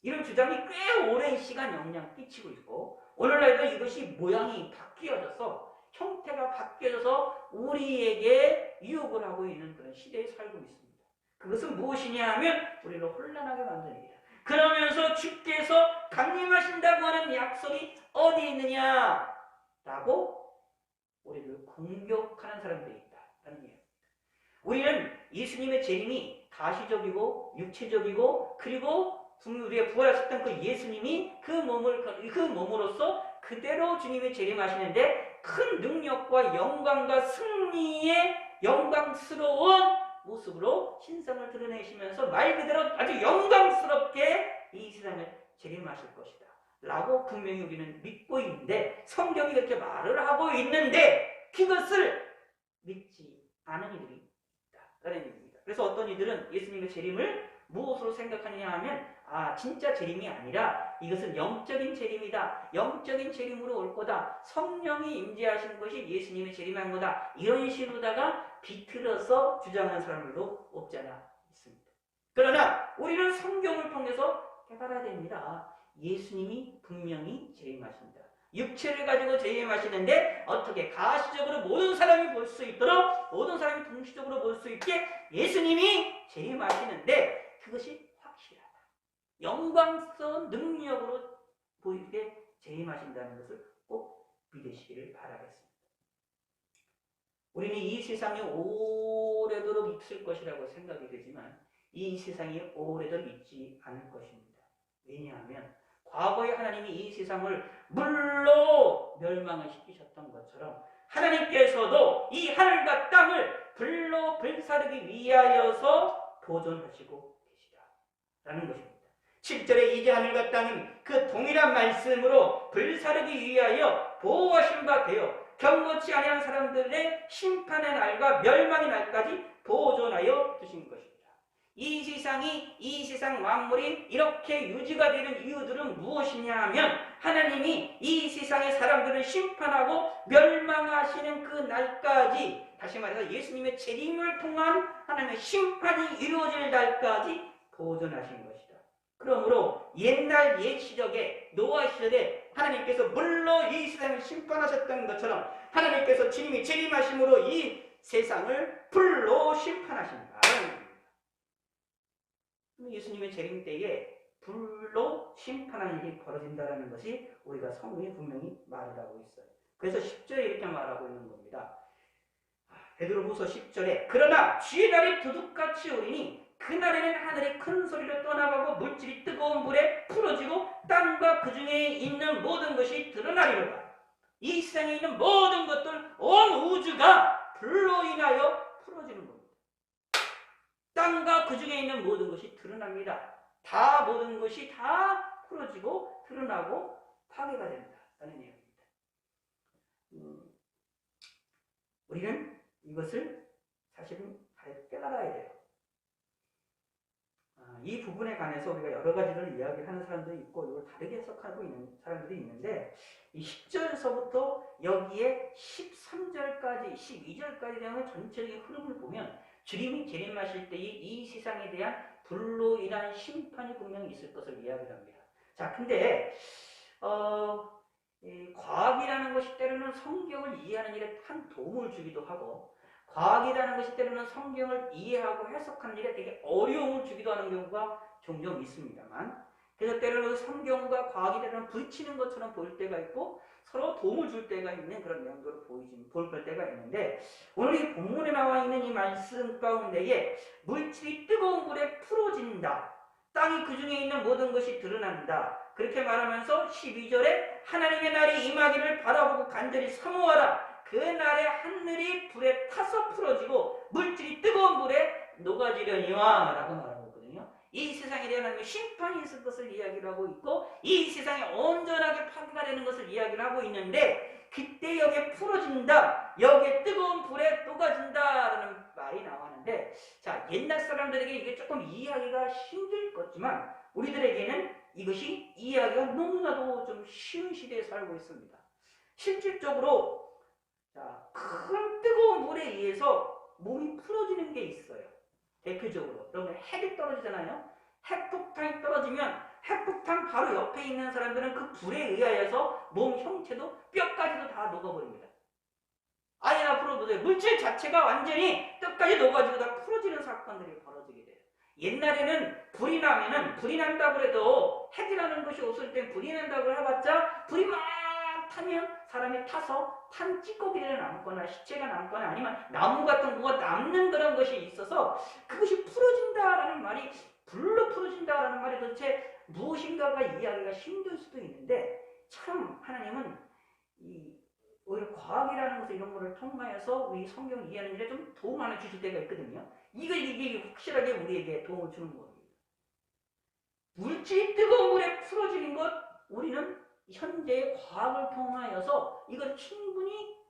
이런 주장이 꽤 오랜 시간 영향을 끼치고 있고 오늘날도 이것이 모양이 바뀌어져서 형태가 바뀌어져서 우리에게 유혹을 하고 있는 그런 시대에 살고 있습니다. 그것은 무엇이냐 하면 우리를 혼란하게 만드는 일이다. 그러면서 주께서 강림하신다고 하는 약속이 어디 있느냐 라고 우리를 공격하는 사람들이 있다라는 얘기입니다. 우리는 예수님의 재림이 가시적이고 육체적이고 그리고 우리의 부활하셨던 그 예수님이 그 몸으로서 그대로 주님이 재림하시는데 큰 능력과 영광과 승리의 영광스러운 모습으로 신성을 드러내시면서 말 그대로 아주 영광스럽게 이 세상을 재림하실 것이다 라고 분명히 우리는 믿고 있는데, 성경이 그렇게 말을 하고 있는데 그것을 믿지 않은 이들이 있다라는 얘기입니다. 그래서 어떤 이들은 예수님의 재림을 무엇으로 생각하느냐 하면, 진짜 재림이 아니라 이것은 영적인 재림이다, 영적인 재림으로 올 거다, 성령이 임재하신 것이 예수님의 재림한 거다, 이런 식으로다가 비틀어서 주장하는 사람들도 없지 않아 있습니다. 그러나 우리는 성경을 통해서 깨달아야 됩니다. 예수님이 분명히 재림하신다. 육체를 가지고 재림하시는데 어떻게 가시적으로 모든 사람이 볼 수 있도록, 모든 사람이 동시적으로 볼 수 있게 예수님이 재림하시는데 그것이 확실하다, 영광스러운 능력으로 보이게 재림하신다는 것을 꼭 믿으시기를 바라겠습니다. 우리는 이 세상이 오래도록 있을 것이라고 생각이 되지만 이 세상이 오래도록 있지 않을 것입니다. 왜냐하면 과거에 하나님이 이 세상을 물로 멸망을 시키셨던 것처럼 하나님께서도 이 하늘과 땅을 불로 불사르기 위하여서 보존하시고 계시다라는 것입니다. 7절에 이제 하늘과 땅은 그 동일한 말씀으로 불사르기 위하여 보호하신 바 되어 경고치 아니한 사람들의 심판의 날과 멸망의 날까지 보존하여 두신 것입니다. 이 세상 만물이 이렇게 유지가 되는 이유들은 무엇이냐 하면, 하나님이 이 세상의 사람들을 심판하고 멸망하시는 그 날까지, 다시 말해서 예수님의 재림을 통한 하나님의 심판이 이루어질 날까지 보존하신 것이다. 그러므로 옛날 옛 시적에, 노아 시절에 하나님께서 물로 이 세상을 심판하셨던 것처럼 하나님께서 주님이 재림하심으로 이 세상을 불로 심판하신다. 예수님의 재림 때에 불로 심판하는 일이 벌어진다는 것이 우리가 성경에 분명히 말을 하고 있어요. 그래서 10절에 이렇게 말하고 있는 겁니다. 베드로후서 10절에 그러나 주의 날이 두둑같이 오리니 그날에는 하늘이 큰 소리로 떠나가고 물질이 뜨거운 불에 풀어지고 땅과 그 중에 있는 모든 것이 드러나리로다. 이 세상에 있는 모든 것들, 온 우주가 불로 인하여 풀어지는 겁니다. 땅과 그 중에 있는 모든 것이 드러납니다. 다 모든 것이 다 풀어지고 드러나고 파괴가 된다 라는 내용입니다. 우리는 이것을 사실은 잘 깨달아야 돼요. 이 부분에 관해서 우리가 여러 가지를 이야기하는 사람들이 있고 이걸 다르게 해석하고 있는 사람들이 있는데, 이 10절서부터 여기에 13절까지 12절까지 되는 전체적인 흐름을 보면 주님이 재림하실 때의 이 세상에 대한 불로 인한 심판이 분명히 있을 것을 이야기를 합니다. 자, 근데 과학이라는 것이 때로는 성경을 이해하는 일에 큰 도움을 주기도 하고, 과학이라는 것이 때로는 성경을 이해하고 해석하는 일에 되게 어려움을 주기도 하는 경우가 종종 있습니다만, 그래서 때로는 성경과 과학이 때로는 부딪히는 것처럼 보일 때가 있고 서로 도움을 줄 때가 있는 그런 내용들을 보일 때가 있는데, 오늘 이 본문에 나와 있는 이 말씀 가운데에 물질이 뜨거운 불에 풀어진다, 땅이 그 중에 있는 모든 것이 드러난다, 그렇게 말하면서 12절에 하나님의 날이 임하기를 바라보고 간절히 사모하라. 그 날에 하늘이 불에 타서 풀어지고 물질이 뜨거운 불에 녹아지려니와 라고 말하고 있거든요. 이 세상에 대한 하나님의 심판이 있을 것을 이야기를 하고 있고, 이 세상이 온전하게 파괴가 되는 것을 이야기를 하고 있는데, 그때 여기에 풀어진다, 여기에 뜨거운 불에 녹아진다라는 말이 나왔는데, 자, 옛날 사람들에게 이게 조금 이해하기가 힘들 것지만 우리들에게는 이것이 이해하기가 너무나도 좀 쉬운 시대에 살고 있습니다. 실질적으로 큰 뜨거운 물에 의해서 몸이 풀어지는 게 있어요. 대표적으로 여러분, 핵이 떨어지잖아요. 핵폭탄이 떨어지면 핵폭탄 바로 옆에 있는 사람들은 그 불에 의하여서 몸 형체도 뼈까지도 다 녹아버립니다. 아예 앞으로 보세요. 물질 자체가 완전히 끝까지 녹아지고 다 풀어지는 사건들이 벌어지게 돼요. 옛날에는 불이 난다고 해도, 핵이라는 것이 없을 땐 불이 난다고 해봤자 불이 막 타면 사람이 타서 탄 찌꺼기를 남거나 시체가 남거나 아니면 나무 같은 거가 남는 그런 것이 있어서 그것이 풀어진다라는 말이, 불로 풀어진다라는 말이 도대체 무엇인가가 이해하기가 힘들 수도 있는데, 참 하나님은 오히려 과학이라는 것을 이런 거를 통하여서 우리 성경을 이해하는 일에 좀 도움 하나 주실 때가 있거든요. 이게 확실하게 우리에게 도움을 주는 겁니다. 물질이 뜨거운 물에 풀어지는 것, 우리는 현재의 과학을 통하여서 이걸 충분히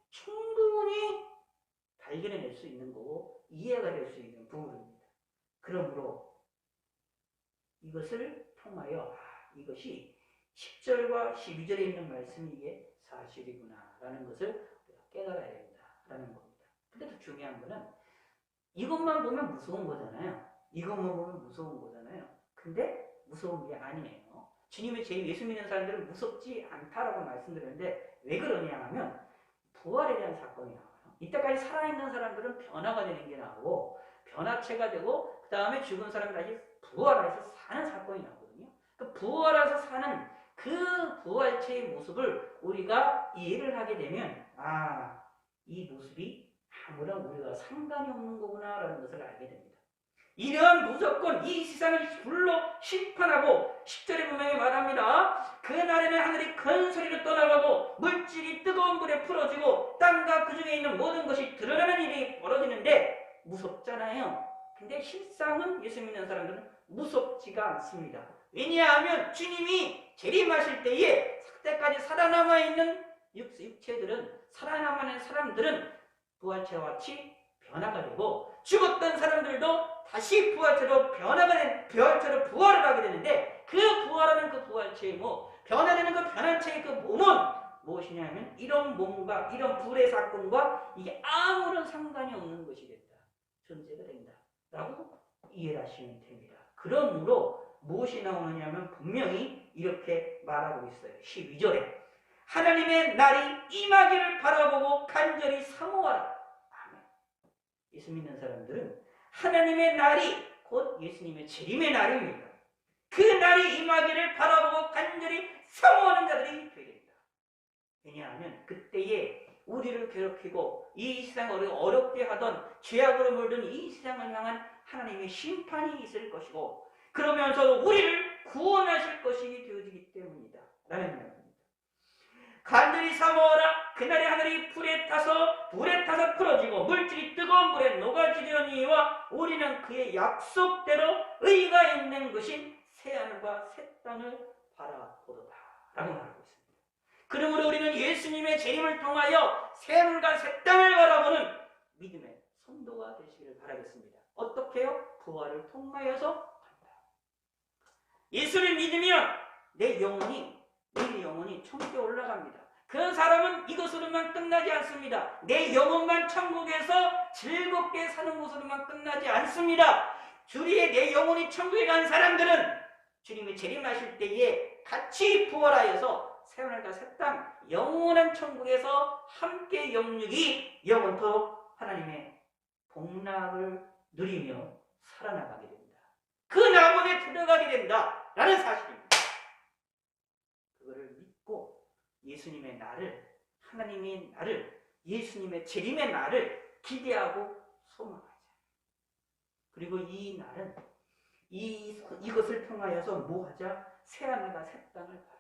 발견해낼 수 있는 거고 이해가 될 수 있는 부분입니다. 그러므로 이것을 통하여 이것이 10절과 12절에 있는 말씀이 이게 사실이구나 라는 것을 우리가 깨달아야 된다라는 겁니다. 근데 더 중요한 거는 이것만 보면 무서운 거잖아요. 이것만 보면 무서운 거잖아요. 근데 무서운 게 아니에요. 주님의 제 예수 믿는 사람들은 무섭지 않다라고 말씀드렸는데 왜 그러냐 하면 부활에 대한 사건이 나와요. 이때까지 살아있는 사람들은 변화가 되는 게 나오고 변화체가 되고 그 다음에 죽은 사람이 다시 부활해서 사는 사건이 나오거든요. 그 부활해서 사는 그 부활체의 모습을 우리가 이해를 하게 되면 이 모습이 아무런 우리가 상관이 없는 거구나라는 것을 알게 됩니다. 이러한 무조건 이 세상을 불로 심판하고 10절에 분명히 말합니다. 그날에는 하늘이 큰 소리로 떠나가고 물질이 뜨거운 불에 풀어지고 땅과 그 중에 있는 모든 것이 드러나는 일이 벌어지는데 무섭잖아요. 근데 실상은 예수 믿는 사람들은 무섭지가 않습니다. 왜냐하면 주님이 재림하실 때에 그때까지 살아남아 있는 육체들은 살아남아있는 사람들은 부활체와 같이 변화가 되고 죽었던 사람들도 다시 부활체로 부활체로 부활을 하게 되는데 그 부활하는 그 부활체의 변화되는 그 변화체의 그 몸은 무엇이냐면 이런 몸과 이런 불의 사건과 이게 아무런 상관이 없는 것이 된다. 존재가 된다. 라고 이해를 하시면 됩니다. 그러므로 무엇이 나오느냐 하면 분명히 이렇게 말하고 있어요. 12절에 하나님의 날이 임하기를 바라보고 간절히 사모하라. 아멘. 예수 믿는 사람들은 하나님의 날이 곧 예수님의 재림의 날입니다. 그 날이 임하기를 바라보고 간절히 사모하는 자들이 되게 됩니다. 왜냐하면 그때에 우리를 괴롭히고 이 세상을 어렵게 하던 죄악으로 물든 이 세상을 향한 하나님의 심판이 있을 것이고 그러면서도 우리를 구원하실 것이 되어지기 때문이다. 라는 말입니다. 간절히 사모하라. 그날의 하늘이 불에 타서 풀어지고 물질이 뜨거운 불에 녹아지려니와 우리는 그의 약속대로 의가 있는 것인 새하늘과 새 땅을 바라보도다. 라고 말하고 있습니다. 그러므로 우리는 예수님의 재림을 통하여 새하늘과 새 땅을 바라보는 믿음의 선도가 되시기를 바라겠습니다. 어떻게요? 부활을 통하여서 한다. 예수를 믿으면 내 영혼이 천국에 올라갑니다. 그 사람은 이것으로만 끝나지 않습니다. 내 영혼만 천국에서 즐겁게 사는 것으로만 끝나지 않습니다. 내 영혼이 천국에 간 사람들은 주님이 재림하실 때에 같이 부활하여서 새하늘과 새 땅 영원한 천국에서 함께 영원토록 하나님의 복락을 누리며 살아나가게 됩니다. 그 낙원에 들어가게 된다라는 사실입니다. 그거를 믿고 예수님의 날을, 하나님의 날을, 예수님의 재림의 날을 기대하고 소망하자. 그리고 이 날은 이것을 통하여서 뭐하자? 새하늘과 새 땅을 바라보자.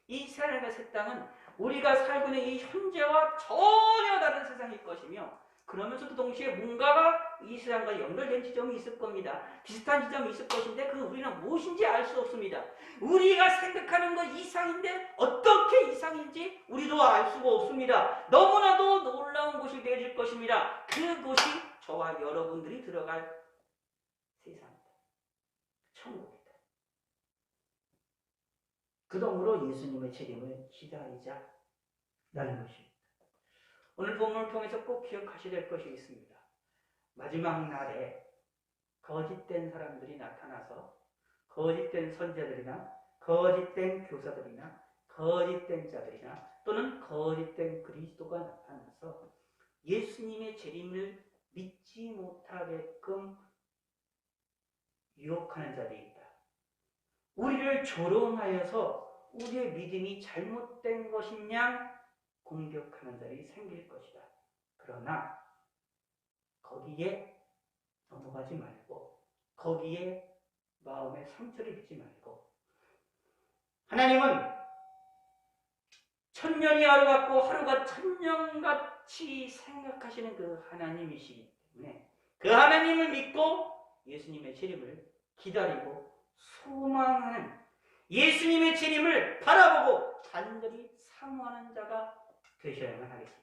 이 새하늘과 새 땅은 우리가 살고 있는 이 현재와 전혀 다른 세상일 것이며 그러면서도 동시에 뭔가가 이 세상과 연결된 지점이 있을 겁니다. 비슷한 지점이 있을 것인데 그 우리는 무엇인지 알 수 없습니다. 우리가 생각하는 것 이상인데 어떻게 이상인지 우리도 알 수가 없습니다. 너무나도 놀라운 곳이 되어질 것입니다. 그곳이 저와 여러분들이 들어갈 세상입니다. 천국입니다. 그러므로 예수님의 재림을 기다리자 라는 것입니다. 오늘 본문을 통해서 꼭 기억하셔야 될 것이 있습니다. 마지막 날에 거짓된 사람들이 나타나서 거짓된 선지자들이나 거짓된 교사들이나 거짓된 자들이나 또는 거짓된 그리스도가 나타나서 예수님의 재림을 믿지 못하게끔 유혹하는 자들이 있다. 우리를 조롱하여서 우리의 믿음이 잘못된 것이냐 공격하는 자들이 생길 것이다. 그러나 거기에 넘어가지 말고 거기에 마음에 상처를 입지 말고 하나님은 천년이 하루 같고 하루가 천년같이 생각하시는 그 하나님이시기 때문에 그 하나님을 믿고 예수님의 재림을 기다리고 소망하는 예수님의 재림을 바라보고 간절히 사모하는 자가 되셔야만 하겠습니다.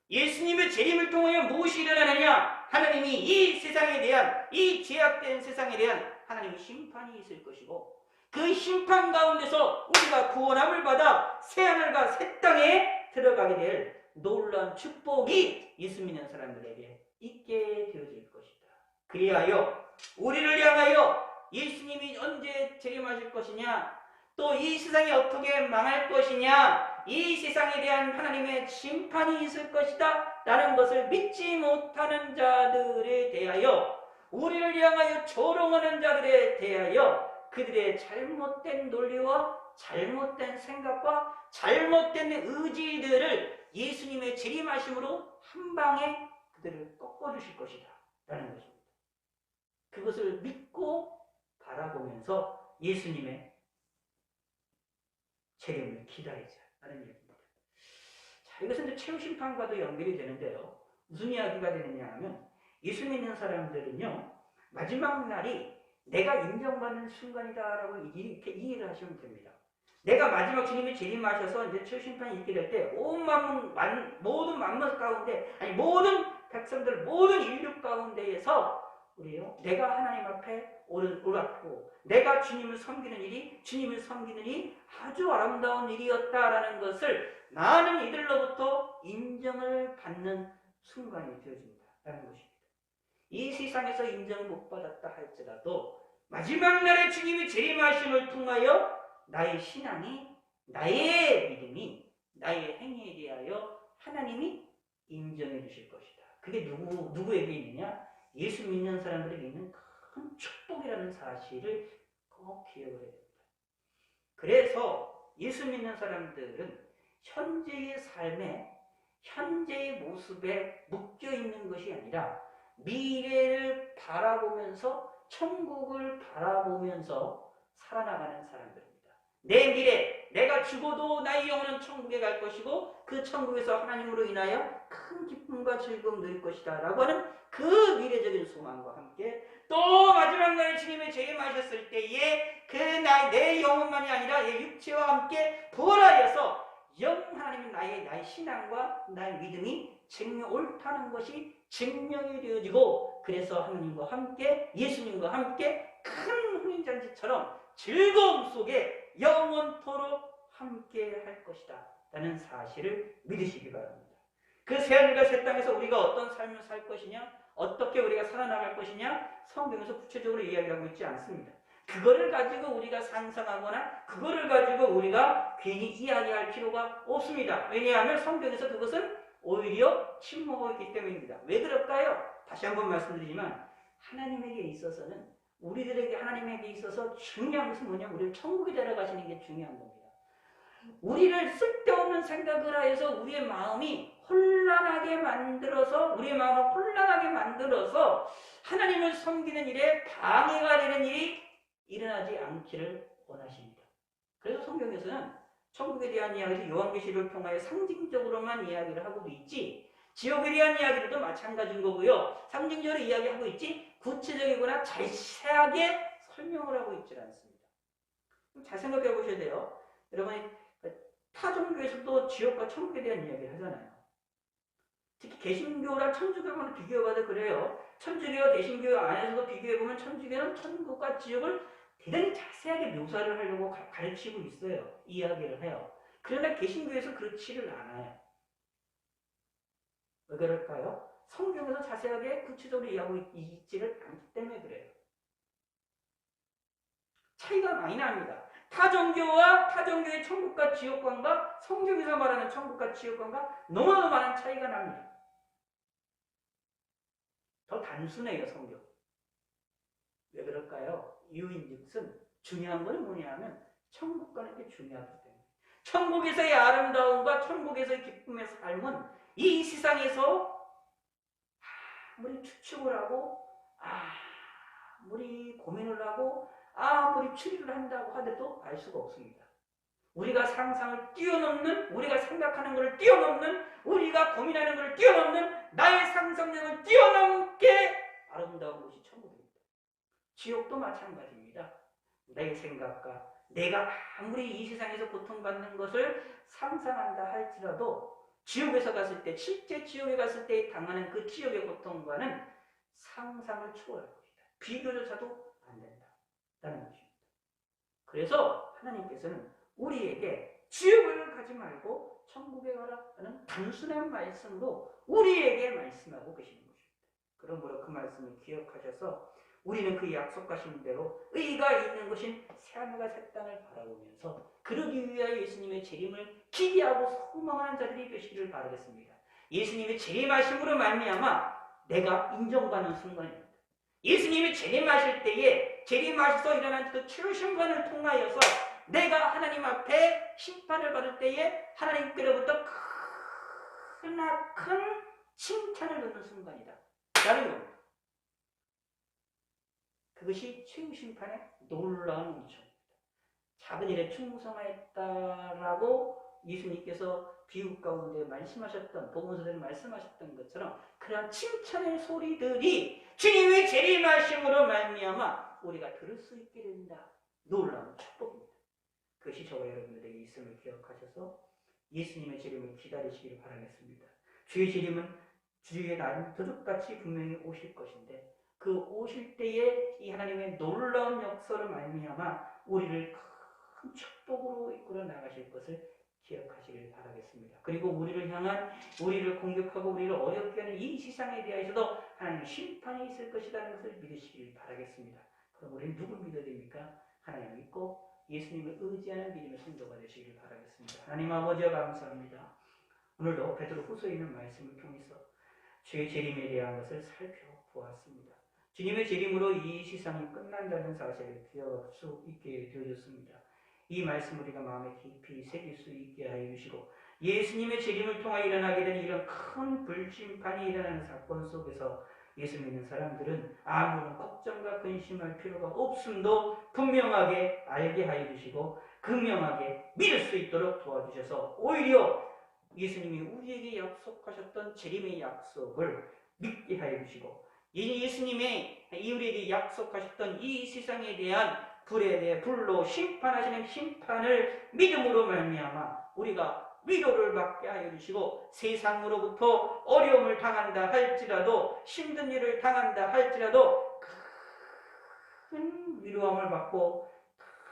예수님의 재림을 통하여 무엇이 일어나느냐? 하나님이 이 세상에 대한, 이 죄악된 세상에 대한 하나님의 심판이 있을 것이고, 그 심판 가운데서 우리가 구원함을 받아 새하늘과 새 땅에 들어가게 될 놀라운 축복이 예수 믿는 사람들에게 있게 되어질 것이다. 그리하여 우리를 향하여 예수님이 언제 재림하실 것이냐, 또 이 세상이 어떻게 망할 것이냐, 이 세상에 대한 하나님의 심판이 있을 것이다 라는 것을 믿지 못하는 자들에 대하여, 우리를 향하여 조롱하는 자들에 대하여 그들의 잘못된 논리와 잘못된 생각과 잘못된 의지들을 예수님의 재림하심으로 한 방에 그들을 꺾어주실 것이다 라는 것입니다. 그것을 믿고 바라보면서 예수님의 재림을 기다리자 하는 얘기입니다. 자, 이것은 이제 최후 심판과도 연결이 되는데요. 무슨 이야기가 되느냐 하면, 예수 믿는 사람들은요, 마지막 날이 내가 인정받는 순간이다라고 이렇게 이해를 하시면 됩니다. 내가 마지막 주님이 재림하셔서 이제 최후 심판이 있게 될 때 모든 만물 가운데, 아니 모든 백성들, 모든 인류 가운데에서 우리요, 내가 하나님 앞에 옳았고 내가 주님을 섬기는 일이 아주 아름다운 일이었다라는 것을 많은 이들로부터 인정을 받는 순간이 되어진다라는 것입니다. 이 세상에서 인정을 못 받았다 할지라도 마지막 날에 주님이 재림하심을 통하여 나의 신앙이, 나의 믿음이, 나의 행위에 대하여 하나님이 인정해 주실 것이다. 그게 누구에게 있느냐? 예수 믿는 사람들에게 있는 큰 축복이라는 사실을 꼭 기억을 해야 됩니다. 그래서 예수 믿는 사람들은 현재의 삶에, 현재의 모습에 묶여 있는 것이 아니라 미래를 바라보면서, 천국을 바라보면서 살아나가는 사람들입니다. 내 미래, 내가 죽어도 나의 영혼은 천국에 갈 것이고 그 천국에서 하나님으로 인하여 큰 기쁨과 즐거움 누릴 것이다 라고 하는 그 미래적인 소망과 함께, 또 마지막 날에 주님이 재림하셨을 때에 내 영혼만이 아니라 내 육체와 함께 부활하여서 하나님은 나의 신앙과 나의 믿음이 옳다는 것이 증명이 되어지고, 그래서 하나님과 함께, 예수님과 함께 큰 혼인잔치처럼 즐거움 속에 영원토록 함께 할 것이다 라는 사실을 믿으시기 바랍니다. 그 새하늘과 새 땅에서 우리가 어떤 삶을 살 것이냐, 어떻게 우리가 살아나갈 것이냐, 성경에서 구체적으로 이야기하고 있지 않습니다. 그거를 가지고 우리가 상상하거나 그거를 가지고 우리가 괜히 이야기할 필요가 없습니다. 왜냐하면 성경에서 그것은 오히려 침묵하고 있기 때문입니다. 왜 그럴까요? 다시 한번 말씀드리지만, 하나님에게 있어서는, 우리들에게, 하나님에게 있어서 중요한 것은 뭐냐면 우리를 천국에 데려가시는 게 중요한 겁니다. 우리를 쓸데없는 생각을 하여서 우리의 마음을 혼란하게 만들어서 하나님을 섬기는 일에 방해가 되는 일이 일어나지 않기를 원하십니다. 그래서 성경에서는 천국에 대한 이야기를 요한계시를 통하여 상징적으로만 이야기를 하고도 있지, 지옥에 대한 이야기들도 마찬가지인 거고요, 상징적으로 이야기하고 있지 구체적이거나 자세하게 설명을 하고 있지 않습니다. 잘 생각해 보셔야 돼요. 여러분이 타 종교에서도 지옥과 천국에 대한 이야기를 하잖아요. 특히 개신교랑 천주교와는 비교해봐도 그래요. 천주교와 개신교 안에서도 비교해보면 천주교는 천국과 지옥을 대단히 자세하게 묘사를 하려고 가르치고 있어요. 이야기를 해요. 그러나 개신교에서 그렇지를 않아요. 왜 그럴까요? 성경에서 자세하게 구체적으로 이야기하고 있지를 않기 때문에 그래요. 차이가 많이 납니다. 타종교의 천국과 지옥관과 성경에서 말하는 천국과 지옥관과 너무나도 많은 차이가 납니다. 더 단순해요, 성경. 왜 그럴까요? 이유인즉슨 중요한 건 뭐냐면 천국과는 게 중요하기 때문에, 천국에서의 아름다움과 천국에서의 기쁨의 삶은 이 세상에서 아무리 추측을 하고 아무리 고민을 하고 아무리 추리를 한다고 하더라도 알 수가 없습니다. 우리가 상상을 뛰어넘는, 우리가 생각하는 것을 뛰어넘는, 우리가 고민하는 것을 뛰어넘는, 나의 상상력을 뛰어넘게 아름다운 곳이 천국입니다. 지옥도 마찬가지입니다. 내 생각과 내가 아무리 이 세상에서 고통받는 것을 상상한다 할지라도 지옥에서 갔을 때, 실제 지옥에 갔을 때 당하는 그 지옥의 고통과는 상상을 초월할 것이다. 비교조차도 안 된다라는 것입니다. 그래서 하나님께서는 우리에게 지옥을 가지 말고 천국에 가라라는 단순한 말씀으로 우리에게 말씀하고 계시는 것입니다. 그러므로 그 말씀을 기억하셔서 우리는 그 약속하신 대로 의가 있는 것인 새하늘과 새 땅을 바라보면서 그러기 위하여 예수님의 재림을 기대하고 소망하는 자들이 되시기를 바라겠습니다. 예수님의 재림하심으로 말미암아 내가 인정받는 순간입니다. 예수님이 재림하실 때에 재림하셔서 일어난 그 최후심관을 통하여서 내가 하나님 앞에 심판을 받을 때에 하나님께로부터 크나큰 칭찬을 듣는 순간이다 라는 겁니다. 그것이 최후심판의 놀라운 은총입니다. 작은 일에 충성하였다라고 예수님께서 비유 가운데 말씀하셨던, 복음서에 말씀하셨던 것처럼 그러한 칭찬의 소리들이 주님의 재림하심으로 말미암아 우리가 들을 수 있게 된다. 놀라운 축복입니다. 그것이 저와 여러분들에게 있음을 기억하셔서 예수님의 재림을 기다리시기를 바라겠습니다. 주의 재림은 주의 날은 도둑같이 분명히 오실 것인데 그 오실 때에 이 하나님의 놀라운 역사로 말미암아 우리를 큰 축복으로 이끌어 나가실 것을 기억하시길 바라겠습니다. 그리고 우리를 향한, 우리를 공격하고 우리를 어렵게 하는 이 세상에 대해서도 하나님의 심판이 있을 것이라는 것을 믿으시길 바라겠습니다. 그럼 우리는 누굴 믿어야 됩니까? 하나님을 믿고 예수님을 의지하는 믿음의 성도가 되시길 바라겠습니다. 하나님 아버지여 감사합니다. 오늘도 베드로 후서에 있는 말씀을 통해서 주의 재림에 대한 것을 살펴보았습니다. 주님의 재림으로 이 세상이 끝난다는 사실을 기억할 수 있게 되어졌습니다. 이 말씀 우리가 마음에 깊이 새길 수 있게 하여 주시고 예수님의 재림을 통하여 일어나게 된 이런 큰 불심판이 일어나는 사건 속에서 예수 믿는 사람들은 아무런 걱정과 근심할 필요가 없음도 분명하게 알게 하여 주시고 극명하게 믿을 수 있도록 도와주셔서 오히려 예수님이 우리에게 약속하셨던 재림의 약속을 믿게 하여 주시고 예수님의 우리에게 약속하셨던 이 세상에 대한 불에 대해 불로 심판하시는 심판을 믿음으로 말미암아 우리가 위로를 받게 하여 주시고 세상으로부터 어려움을 당한다 할지라도 힘든 일을 당한다 할지라도 큰 위로함을 받고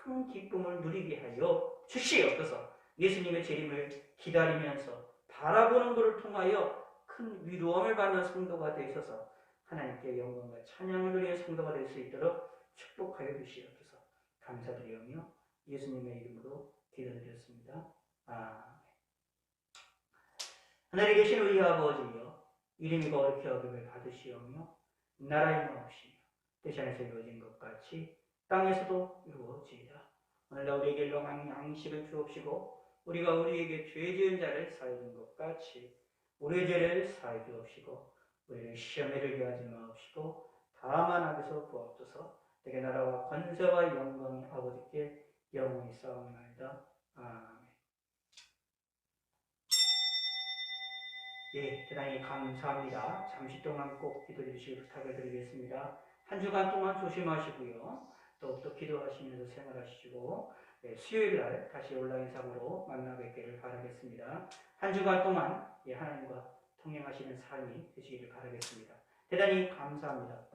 큰 기쁨을 누리게 하여 주시옵소서. 예수님의 재림을 기다리면서 바라보는 것을 통하여 큰 위로함을 받는 성도가 되셔서 하나님께 영광과 찬양을 드리는 성도가 될 수 있도록 축복하여 주시옵소서. 감사드리오며 예수님의 이름으로 기도드렸습니다. 아멘. 하늘에 계신 우리 아버지여, 이름이 거룩히 여김을 받으시오며 나라의 마옵시며 뜻이 하늘에서 이루어진 것 같이 땅에서도 이루어지이다. 오늘날 우리에게 일용할 양식을 주옵시고 우리가 우리에게 죄 지은 자를 사하여 준 것 같이 우리의 죄를 사하여 주옵시고 우리를 시험에 들게 하지 마옵시고 다만 악에서 구하옵소서. 내게 나라와 권세와 영광이 아버지께 영원히 싸움나이다. 아멘. 예, 대단히 감사합니다. 잠시 동안 꼭 기도해 주시기 부탁을 드리겠습니다. 한 주간 동안 조심하시고요. 또 기도하시면서 생활하시고 수요일 날 다시 온라인상으로 만나 뵙기를 바라겠습니다. 한 주간 동안 하나님과 동행하시는 삶이 되시기를 바라겠습니다. 대단히 감사합니다.